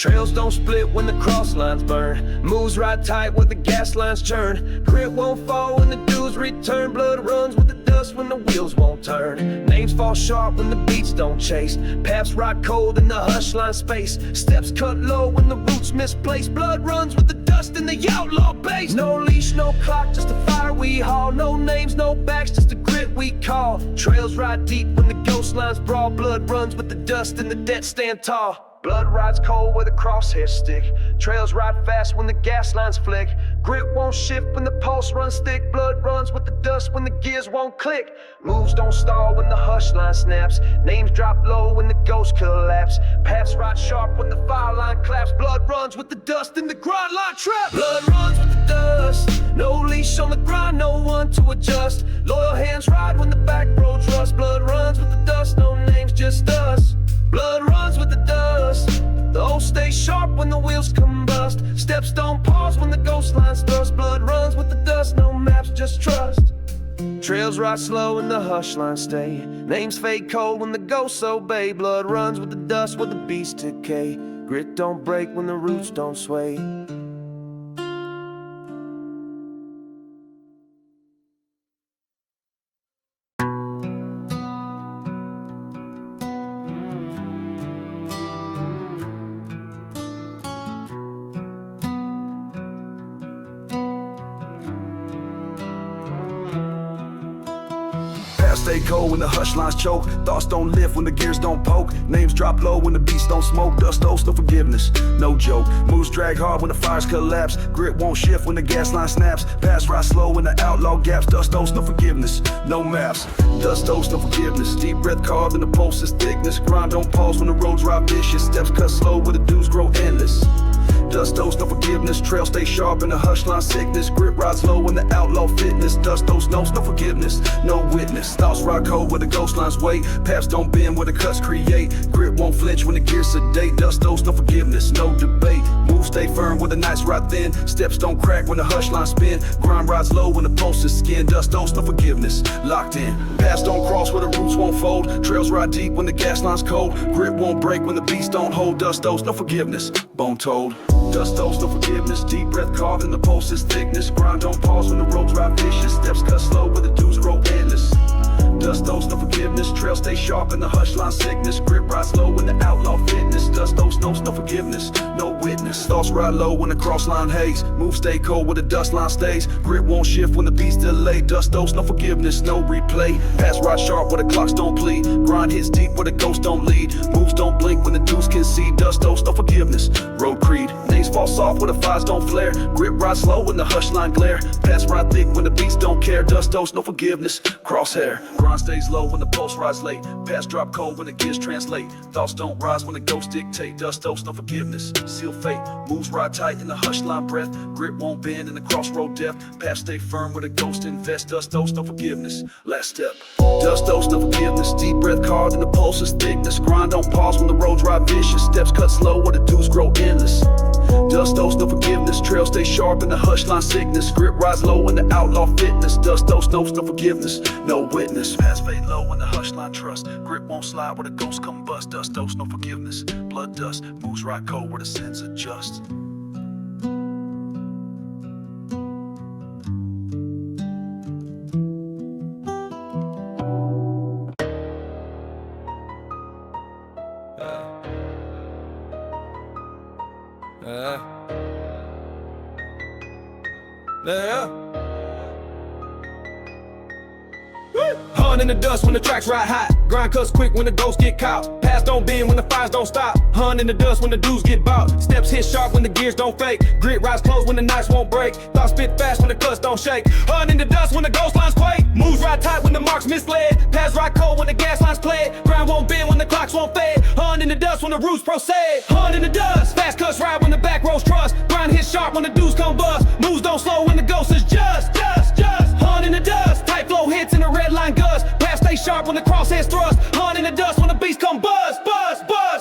Trails don't split when the cross lines burn. Moves right tight when the gas lines churn. Grit won't fall when the dues return. Blood runs with the dust when the wheels won't turn. Names fall sharp when the beats don't chase. Paths rock cold in the hush line space. Steps cut low when the roots misplaced. Blood runs with the dust in the outlaw base. No leash, no clock, just a fire we haul. No names, no backs, just a grit we call. Trails ride deep when the ghost lines brawl. Blood runs with the dust and the dead stand tall. Blood rides cold where the crosshairs stick. Trails ride fast when the gas lines flick. Grit won't shift when the pulse runs thick. Blood runs with the dust when the gears won't click. Moves don't stall when the hush line snaps. Names drop low when the ghosts collapse. Paths ride sharp when the fire line claps. Blood runs with the dust in the grind line trap. Blood runs with the dust. No leash on the grind, no one to adjust. Loyal hands ride when the back roads rust. Blood runs with the dust, no names, just us. Blood runs with the dust. The old stay sharp when the wheels combust. Steps don't pause when the ghost lines thrust. Blood runs with the dust, no maps, just trust. Trails ride slow when the hush lines stay. Names fade cold when the ghosts obey. Blood runs with the dust where the beasts decay. Grit don't break when the roots don't sway. Stay cold when the hush lines choke. Thoughts don't lift when the gears don't poke. Names drop low when the beats don't smoke. Dust owes no forgiveness, no joke. Moves drag hard when the fires collapse. Grit won't shift when the gas line snaps. Paths ride slow when the outlaw gaps. Dust owes no forgiveness, no maps. Dust owes no forgiveness. Deep breath carved in the pulse's thickness. Grind don't pause when the roads ride vicious. Steps cut slow where the dues grow endless. Dust owes no forgiveness. Trail stay sharp in the hush line sickness. Grit rides low in the outlaw fitness. Dust owes no forgiveness, no witness. Thoughts rock cold where the ghost lines wait. Paths don't bend where the cuts create. Grit won't flinch when the gears sedate. Dust owes no forgiveness, no debate. Moves stay firm where the nights ride thin. Steps don't crack when the hush lines spin. Grind rides low when the pulse is skin. Dust owes no forgiveness, locked in. Paths don't cross where the roots won't fold. Trails ride deep when the gas line's cold. Grit won't break when the beats don't hold. Dust owes no forgiveness, bone told. Dust owes no forgiveness. Deep breath carved in the pulse's thickness. Grind don't pause when the roads ride vicious. Steps cut slow where the dues grow endless. Dust owes no forgiveness. Trail stay sharp in the hush line sickness. Grip rides low in the outlaw fitness. Dust owes no forgiveness, no witness. Thoughts ride low when the cross line haze. Move stay cold where the dust line stays. Grit won't shift when the beats delay. Dust owes no forgiveness, no replay. Paths ride sharp where the clocks don't plead. Grind hits deep where the ghosts don't lead. Moves don't blink when the dudes can see. Dust owes no forgiveness, road creed. Names fall soft where the fires don't flare. Grip rides slow when the hush line glare. Paths ride thick when the beats don't care. Dust owes no forgiveness, crosshair. Grind stays low when the pulse rides late. Paths drop cold when the gears translate. Thoughts don't rise when the ghosts dictate. Dust owes no forgiveness, seal fate. Moves ride tight in the hush line breath. Grit won't bend in the crossroad depth. Paths stay firm where the ghost invest. Dust owes no forgiveness, last step. Dust owes no forgiveness. Deep breath carved in the pulse's thickness. Grind don't pause when the roads ride vicious. Steps cut slow where the dues grow endless. Dust owes no forgiveness. Trail stay sharp in the hush line sickness. Grip rides low in the outlaw fitness. Dust owes no forgiveness, no witness. Paths fade low in the hush line trust. Grip won't slide where the ghosts come bust. Dust owes no forgiveness. Blood dust moves right cold where the sins adjust. Hunt in the dust when the tracks ride hot. Grind cuts quick when the ghosts get caught. Paths don't bend when the fires don't stop. Hunt in the dust when the dudes get bought. Steps hit sharp when the gears don't fake. Grit rides close when the nights won't break. Thoughts spit fast when the cuts don't shake. Hunt in the dust when the ghost lines quake. Moves ride tight when the marks misled. Paths ride cold when the gas lines played. Grind won't bend when the clocks won't fade. Hunt in the dust when the roots proceed. Hunt in the dust. Fast cuts ride when the back roads trust. Grind hits sharp when the dudes come bust. Moves don't slow when the ghost is just. Hunt in the dust. Tight flow hits in the red line gust. Paths stay sharp when the crosshairs thrust. Hunt in the dust when the beats come buzz.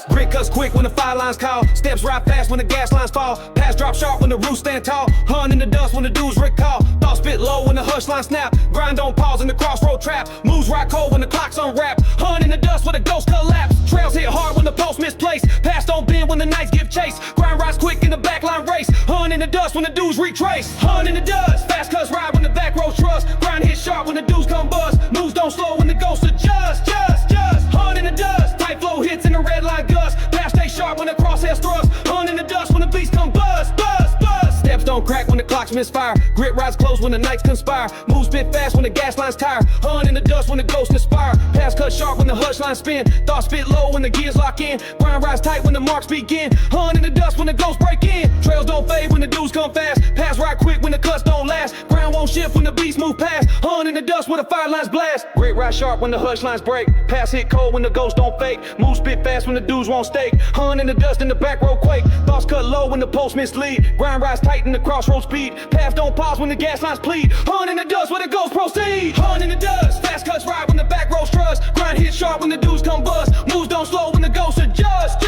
Grit cuts quick when the fire lines call. Steps ride fast when the gas lines fall. Paths drop sharp when the roots stand tall. Hunt in the dust when the dudes recall. Thoughts spit low when the hush line snap. Grind don't pause in the crossroad trap. Moves ride cold when the clocks unwrap. Hunt in the dust when the ghosts collapse. Trails hit hard when the pulse misplaced. Paths don't bend when the nights give chase. Grind rise quick in the backline race. Hun in the dust when the dudes retrace. Hun in the dust, fast cuts ride when the back roads trust. Grind hit sharp when the dudes come bust. Moves don't slow when the ghosts adjust. Hun in the dust, tight flow hits in the red line gust. Pass stay sharp when the crosshairs thrust. Hun in the dust when the beats come bust. Steps don't crack when the clocks misfire. Grit rides close when the nights conspire. Moves spit fast when the gas lines tire. Hun in the dust when the ghosts inspire. Pass cut sharp when the hush lines spin. Thoughts spit low when the gears lock in. Grind rise tight when the marks begin. Hun in the dust when the ghosts break in. Trails don't fade when the dudes come fast. Pass right quick when the cuts don't last. Ground won't shift when the beats move past. Hun in the dust when the fire lines blast. Grit rise sharp when the hush lines break. Pass hit cold when the ghosts don't fake. Move spit fast when the dudes won't stake. Hun in the dust in the back row quake. Thoughts cut low when the posts mislead. Grind rise tight in the crossroad speed. Path don't pause when the gas lines plead. Hun in the dust where the ghosts proceed. Hun in the dust, fast cuts ride when the back roads trust. Grind hit sharp when the dudes come bust. Moves don't slow when the ghosts adjust.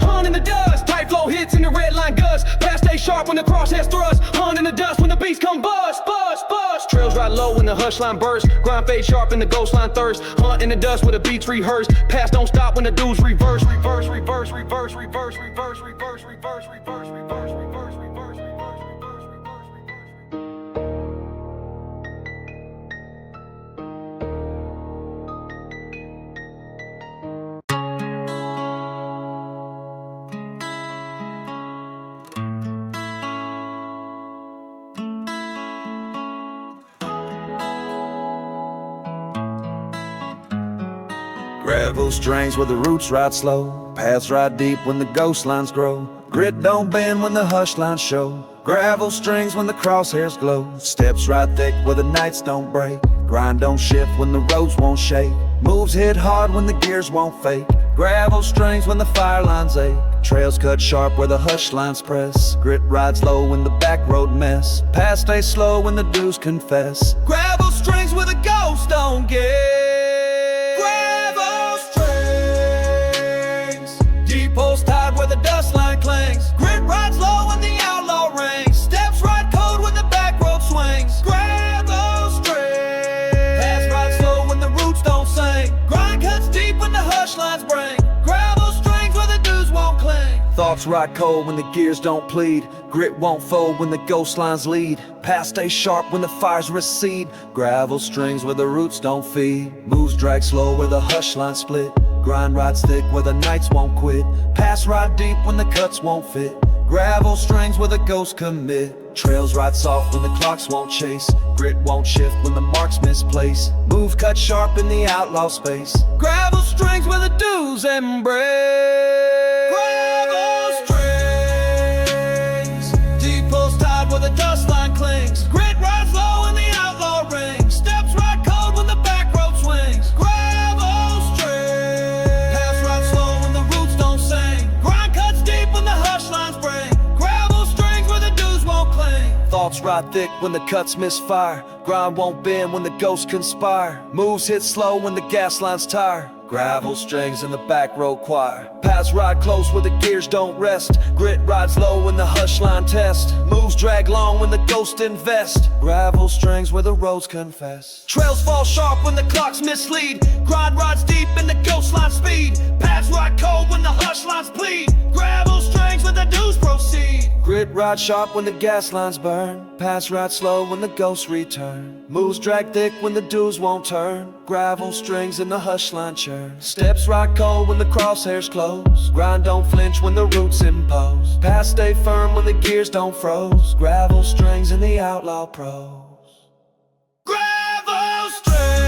Hun in the dust, tight flow hits in the red line gusts. Path stay sharp when the crosshairs thrust. Hun in the dust when the beats come bust. Trails ride low when the hush line burst. Grind fade sharp in the ghost line thirst. Hunt in the dust where the beats rehearse. Pass don't stop when the dudes reverse. Gravel strings where the roots ride slow. Paths ride deep when the ghost lines grow. Grit don't bend when the hush lines show. Gravel strings when the crosshairs glow. Steps ride thick where the nights don't break. Grind don't shift when the roads won't shake. Moves hit hard when the gears won't fake. Gravel strings when the fire lines ache. Trails cut sharp where the hush lines press. Grit rides low when the back road mess. Paths stay slow when the dudes confess. Gravel strings where the ghosts don't get. Post tied where the dust line clings. Grit rides low when the outlaw rings. Steps ride cold when the back road swings. Grab those strings. Pass ride slow when the roots don't sing. Grind cuts deep when the hush lines bring. Grab those strings where the dudes won't cling. Thoughts ride cold when the gears don't plead. Grit won't fold when the ghost lines lead. Paths stay sharp when the fires recede. Gravel strings where the roots don't feed. Moves drag slow where the hush lines split. Grind rides thick where the nights won't quit. Pass ride deep when the cuts won't fit. Gravel strings where the ghosts commit. Trails ride soft when the clocks won't chase. Grit won't shift when the marks misplace. Move cut sharp in the outlaw space. Gravel strings where the dudes embrace. Gravel strings. Deep post tied where the dust line clings. Grit rides low in the outlaw ring. Steps ride cold when the back road swings. Thoughts ride thick when the cuts misfire. Grind won't bend when the ghosts conspire. Moves hit slow when the gas lines tire. Gravel strings in the back row choir. Paths ride close where the gears don't rest. Grit rides low when the hush line test. Moves drag long when the ghosts invest. Gravel strings where the roads confess. Trails fall sharp when the clocks mislead. Grind rides deep in the ghost line speed. Paths ride cold when the hush lines plead. Gravel strings where the dudes proceed. Grit ride sharp when the gas lines burn. Paths ride slow when the ghosts return. Moves drag thick when the dudes won't turn. Gravel strings in the hush line churn. Steps ride cold when the crosshairs close. Grind don't flinch when the roots impose. Paths stay firm when the gears don't froze. Gravel strings in the outlaw pros. Gravel strings.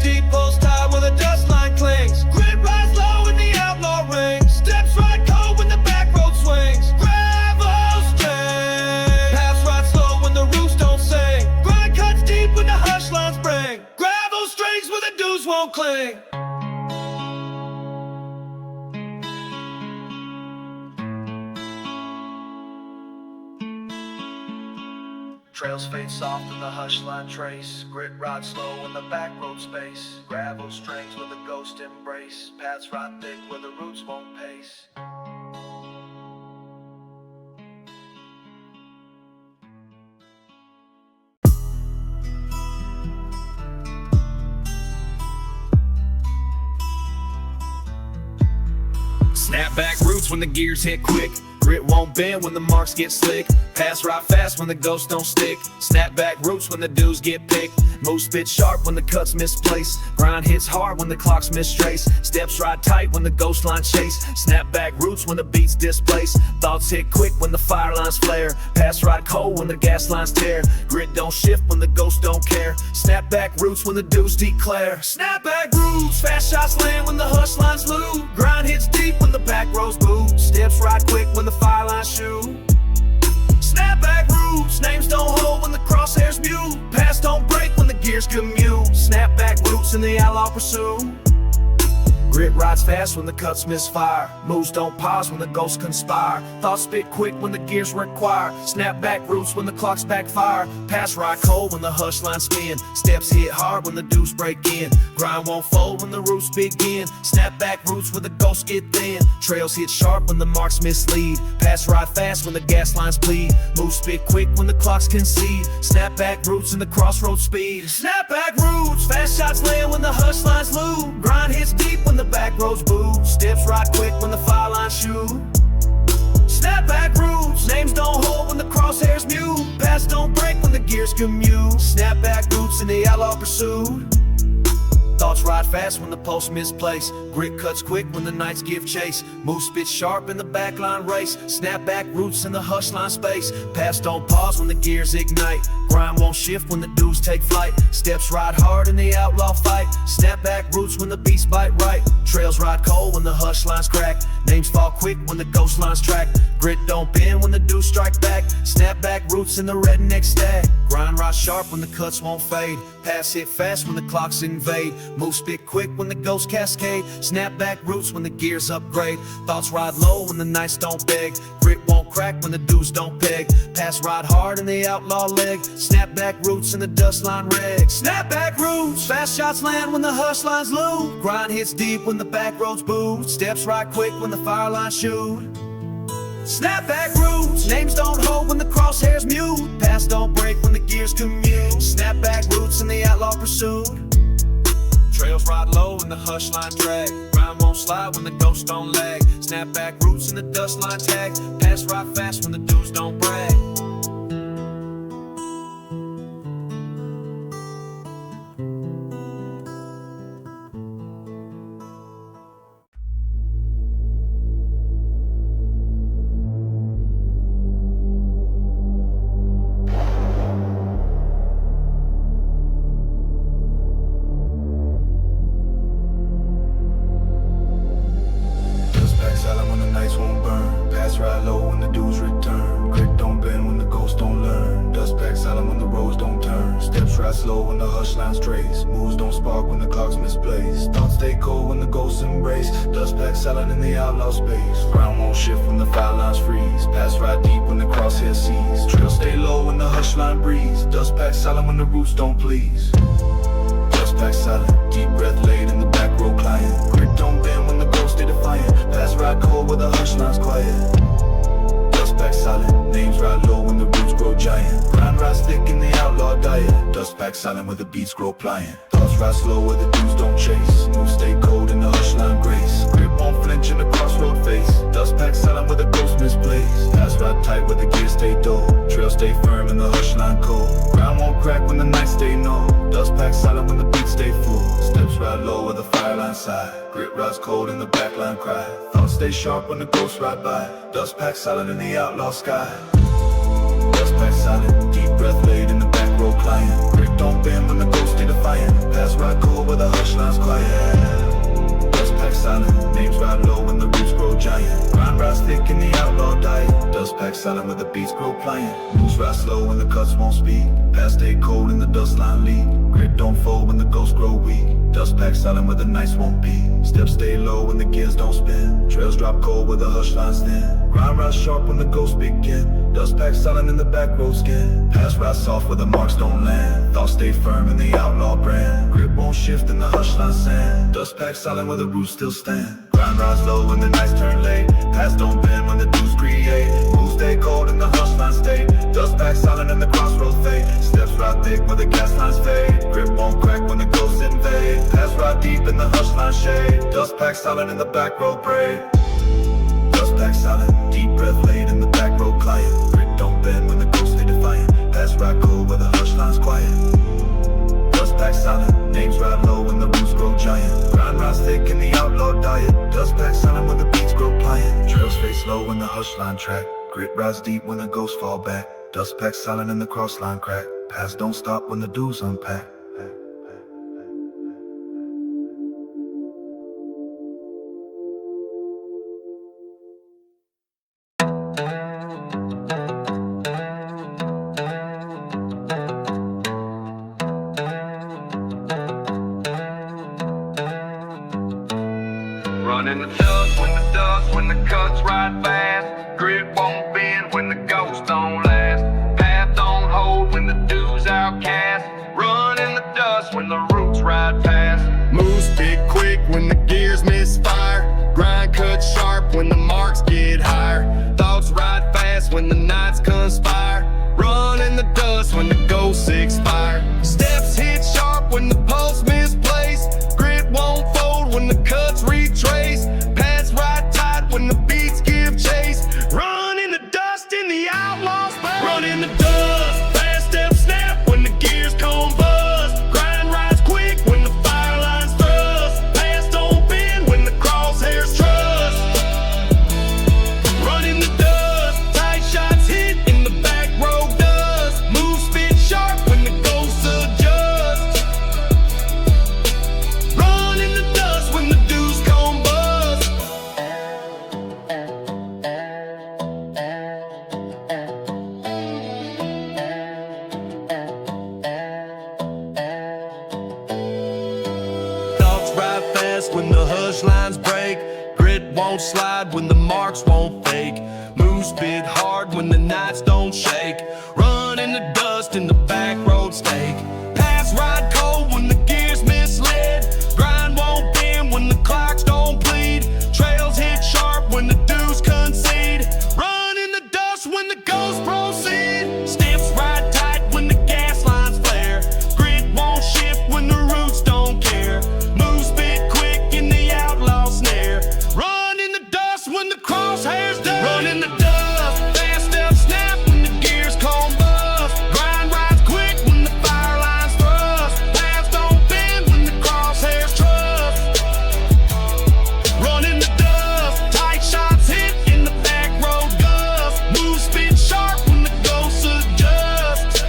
Deep post tied where the dust line clings. Grit rides low in the outlaw ring. Steps ride cold when the back road swings. Gravel strings. Paths ride slow when the roots don't sing. Grind cuts deep when the hush lines bring. Gravel strings where the dudes won't cling. Trails fade soft in the hush line trace. Grit ride slow in the back road space. Gravel strings where the ghost embrace. Paths ride thick where the roots won't pace. Snapback roots when the gears hit quick. Grit won't bend when the marks get slick. Pass right fast when the ghosts don't stick. Snapback roots when the dudes get picked. Move spit sharp when the cuts misplaced. Grind hits hard when the clocks mistrace. Steps ride tight when the ghost line chase. Snapback roots when the beats displace. Thoughts hit quick when the fire lines flare. Pass ride cold when the gas lines tear. Grit don't shift when the ghosts don't care. Snapback roots when the dudes declare. Snapback roots, fast shots land when the hush lines loot. Grind hits deep when the back rows boot. Steps ride quick when the fire lines shoot. Snapback roots, names don't hold when the crosshairs mute. Pass don't break when the gears commute. Snapback roots in the outlaw pursuit. Grit rides fast when the cuts misfire. Moves don't pause when the ghosts conspire. Thoughts spit quick when the gears require. Snapback roots when the clocks backfire. Pass ride cold when the hush lines spin. Steps hit hard when the dudes break in. Grind won't fold when the roots begin. Snapback roots when the ghosts get thin. Trails hit sharp when the marks mislead. Pass ride fast when the gas lines bleed. Move spit quick when the clocks concede. Snapback roots in the crossroads speed. Snapback roots, fast shots land when the hush lines loot. Grind hits deep when the back rows boot. Steps ride quick when the fire lines shoot. Snapback roots, names don't hold when the crosshairs mute. Pass don't break when the gears commute. Snapback roots in the outlaw pursuit. Thoughts ride fast when the posts misplace. Grit cuts quick when the nights give chase. Move spit sharp in the backline race. Snapback roots in the hush line space. Pass don't pause when the gears ignite. Grind won't shift when the dudes take flight. Steps ride hard in the outlaw fight. Snapback roots when the beats bite right. Trails ride cold when the hush lines crack. Names fall quick when the ghost lines track. Grit don't bend when the dudes strike back. Snapback roots in the redneck stack. Grind ride sharp when the cuts won't fade. Pass hit fast when the clocks invade. Move spit quick when the ghosts cascade. Snapback roots when the gears upgrade. Thoughts ride low when the nights don't beg. Grit won't crack when the dudes don't peg. Pass ride hard in the outlaw leg. Snapback roots in the dust line reg. Snapback roots, fast shots land when the hush lines loot. Grind hits deep when the back roads boot. Steps ride quick when the fire lines shoot. Snapback roots, names don't hold when the crosshairs mute. Pass don't break when the gears commute. Snapback roots in the outlaw pursuit. Trails ride low and the hush line drag. Grind won't slide when the ghosts don't lag. Snapback roots in the dust line tag. Pass ride fast when the dudes don't brag. Ride low when the dudes return. Grit don't bend when the ghosts don't learn. Dust pack silent when the roads don't turn. Steps ride slow when the hush lines trace. Moves don't spark when the clocks misplace. Thoughts stay cold when the ghosts embrace. Dust pack silent in the outlaw space. Ground won't shift when the fire lines freeze. Pass ride deep when the crosshair sees. Trails stay low when the hush line breeze. Dust pack silent when the roots don't please. Dust pack silent, deep breath laid in the back row client. Grit don't bend when the ghosts stay defiant. Pass ride cold where the hush lines quiet. Dust pack silent, names ride low when the roots grow giant. Grind rise thick in the outlaw diet. Dust pack silent where the beats grow pliant. Thoughts ride slow where the dudes don't chase. Moves stay cold in the hush line grace. Grip won't flinch in the crossroad face. Dust pack silent where the ghosts misplace. Pass ride tight where the gears stay dull. Trail stay firm in the hush line cold. Ground won't crack when the nights stay null. Dust pack silent when the beats stay full. Steps ride low where the fire line side. Grit rides cold in the back line cry. Thoughts stay sharp when the ghosts ride by. Dust pack silent in the outlaw sky. Dust pack silent, deep breath laid in the back row client. Grit don't bend when the ghosts stay defiant. Pass ride cold where the hush lines quiet. Dust pack silent, names ride low when the roots grow giant. Grind rise thick in the outlaw diet. Dust pack silent where the beats grow pliant. Moves ride slow when the cuts won't speak. Pass stay cold in the dust line lead. Grit don't fold when the ghosts grow weak. Dust pack silent where the nights won't be. Steps stay low when the gears don't spin. Trails drop cold where the hush lines thin. Grind rise sharp when the ghosts begin. Dust pack silent in the back road skin. Pass rise soft where the marks don't land. Thoughts stay firm in the outlaw brand. Grip won't shift in the hush line sand. Dust pack silent where the roots still stand. Grind rise low when the nights turn late. Pass don't bend when the dudes create. Moves stay cold in the hush line state. Dust pack silent in the crossroads fade. Steps ride thick where the gas lines fade. Grip won't crack when the ghosts invade. Pass ride deep in the hush line shade. Dust pack silent in the back road braid. back silent, deep breath laid in the back road client. Grit don't bend when the ghosts stay defiant. Pass right cold where the hush line's quiet. Dust pack silent, names ride low when the roots grow giant. Grind rise thick in the outlaw diet. Dust pack silent when the beats grow pliant. Trails fade slow when the hush line track. Grit rise deep when the ghosts fall back. Dust pack silent in the cross line crack. Paths don't stop when the dues unpack. Running the dust when the cuts ride fast. Grit won't bend when the ghosts don't last. Path don't hold when the dues outcast. Run in the dust when the roots ride past. Move speed quick when the gears misfire. Grind cut sharp when the marks get higher. Thoughts ride fast when the nights conspire. Run in the dust when the ghosts expire. Steps hit sharp when the pulse misplaced. Grit won't fold when the cuts retrace. Paths ride tight when the beats give chase. Run in the dust in the outlaw space. Run in the dust, fast step snap when the gears combust. Grind rides quick when the fire lines thrust. Paths don't bend when the crosshairs trust. Run in the dust, tight shots hit in the back road dust. Move spit sharp when the ghosts adjust. Run in the dust when the dues come bust. Thoughts ride fast when the hush lines break. Grit won't slide when the marks won't fake. Move spit hard when the nights don't shake. Run in the dust in the back road stake. Pass ride cold when the gears misled. Grind won't bend when the clocks don't bleed. Trails hit sharp when the dues concede. Run in the dust when the ghosts proceed. Steps ride tight when the gas lines flare. Grit won't shift when the roots don't care. Move spit quick in the outlaw snare. Run in the dust when the crosshairs dare. Run in the dust, fast step snap when the gears combust. Grind rides quick when the fire lines thrust. Paths don't bend when the crosshairs trust. Run in the dust, tight shots hit in the back road gust. Move spit sharp when the ghosts adjust.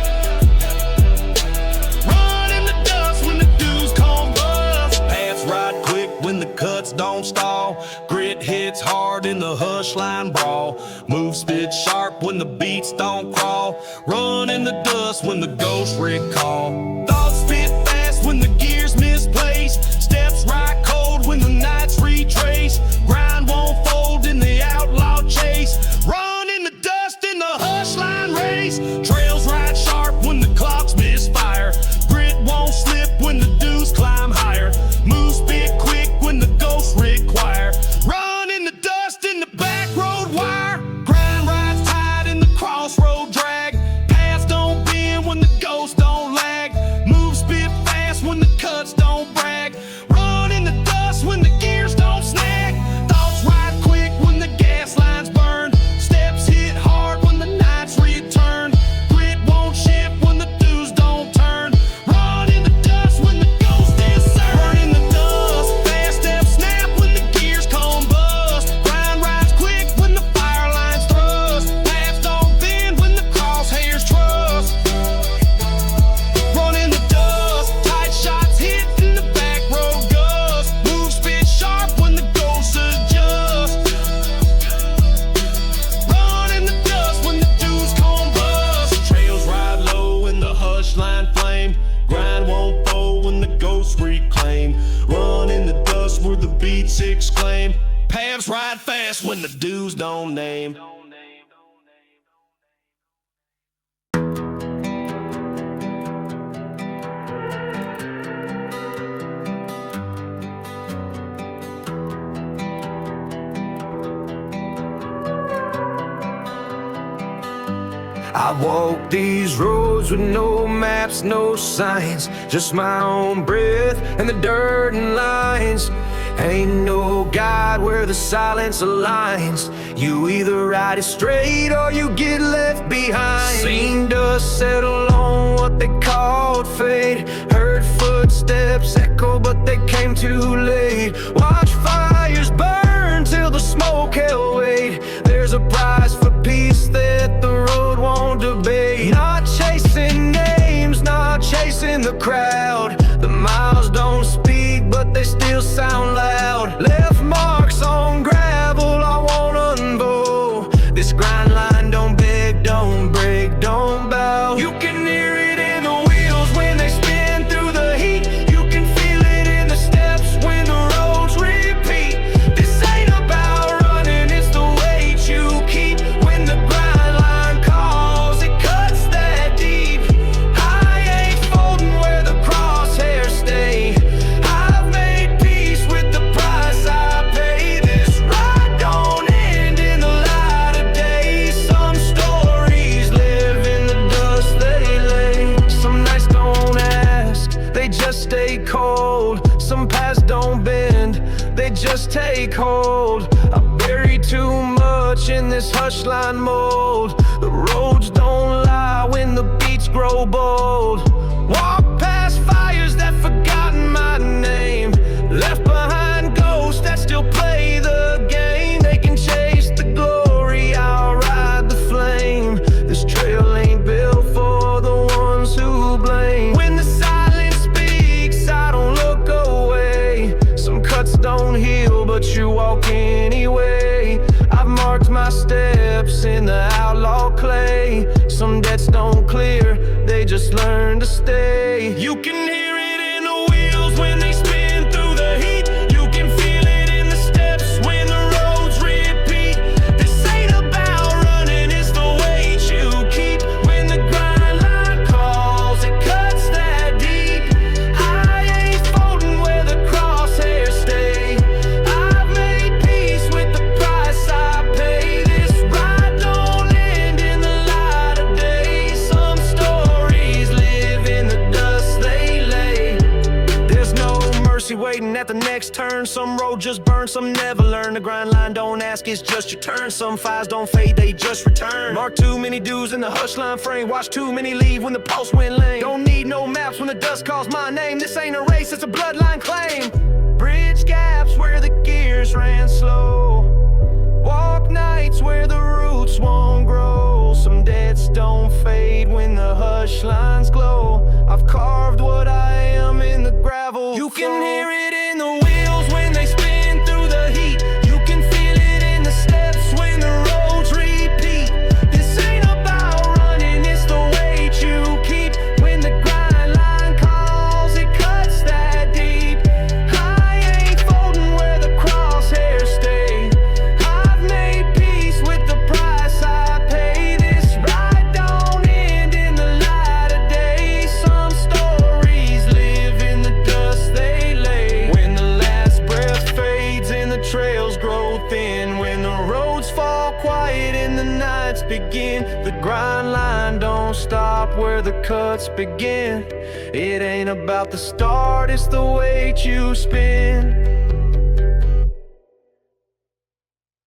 Run in the dust when the dues come bust. Paths ride quick when the cuts don't stall. Grit hits hard in the hush line brawl. Move spit sharp when the beats don't crawl. Run in the dust when the ghosts recall. Thoughts spit fast when the gears misplaced. Steps ride cold when the nights retrace. Grind won't fold in the outlaw chase. Run in the dust in the hush line race. Trails ride sharp when the clocks misfire. Grit won't slip when the dues climb higher. Move spit quick when the ghosts require. Run in the dust in the back road wire. Grind rides tight in the crossroad drag. Paths don't bend when the ghosts don't lag. Move spit fast when the cuts don't brag. Run in the dust when the gears don't snag. Thoughts ride quick when the gas lines burn. Steps hit hard when the nights return. Grit won't shift when the dues don't turn. Run in the dust when the ghosts discern. Run in the dust, fast step snap when the gears combust. Grind rides quick when the fire lines thrust. Paths don't bend when the crosshairs trust. Run in the dust, tight shots hit in the back road gust. Move spit sharp when the ghosts adjust. Run in the dust when the dues come bust. Trails ride low in the hush line flame. Grind won't fold when the ghosts reclaim. Run in the dust where the beats exclaim. Paths ride fast when the dues don't name. I walk these roads with no maps, no signs, just my own breath and the dirt and lines. Ain't no guide where the silence aligns. You either ride it straight or you get left behind. Seen dust settle on what they called fate. Heard footsteps echo but they came too late. Watch fires burn till the smoke held weight. There's a price for peace that the road won't debate. Not chasing names, not chasing the crowd. The miles don't speak but they still sound loud. Left marks on gravel I won't unbow. This grind line don't beg, don't break, don't bow. You can hear it in the wheels when they spin through the heat. You can feel it in the steps when the roads repeat. This ain't about running, it's the weight you keep. When the grind line calls, it cuts that deep. I ain't folding where the crosshairs stay. I've made peace with the price I pay. This ride don't end in the light of day. Some stories live in the dust they lay. Some nights don't ask, they just stay cold. Some paths don't bend, they just take hold. I bury too much in this hush line mold. The roads don't lie when the beats grow bold. Walk past fires that forgotten my name. Left behind ghosts that still play the game. They can chase the glory, I'll ride the flame. This trail ain't built for the ones who blame. When the silence speaks, I don't look away. Some cuts don't heal, but you walk anyway. I've marked my steps in the outlaw clay. Some debts don't clear, they just learn to stay. You can hear it in the wheels when they spin through the heat. You can feel it in the steps when the roads repeat. This ain't about running, it's the weight you keep. When the grind line calls, it cuts that deep. I ain't folding where the crosshairs stay. I've made peace with the price I pay. This ride don't end in the light of day. Some stories live in the dust they lay. There's no mercy waiting at the next turn. Some road just burn, some never learn. The grind line don't ask, it's just your turn. Some fires don't fade, they just return. Mark too many dudes in the hush line frame. Watch too many leave when the post went lame. Don't need no maps when the dust calls my name. This ain't a race, it's a bloodline claim. Bridge gaps where the gears ran slow. Walk nights where the roots won't grow. Some debts don't fade when the hush lines glow. I've carved what I am in the gravel. You can hear it in the wheels when they spin through the heat. You can feel it in the steps when the roads repeat. This ain't about running, it's the weight you keep. When the grind line calls, it cuts that deep. I ain't folding where the crosshairs stay. I've made peace with the price I pay. This ride don't end in the light of day. Some stories live in the dust they lay. When the last breath fades and the trails grow thin. When the roads fall quiet and the nights begin. The grind line don't stop where the cuts begin. It ain't about the start, it's the weight you spin.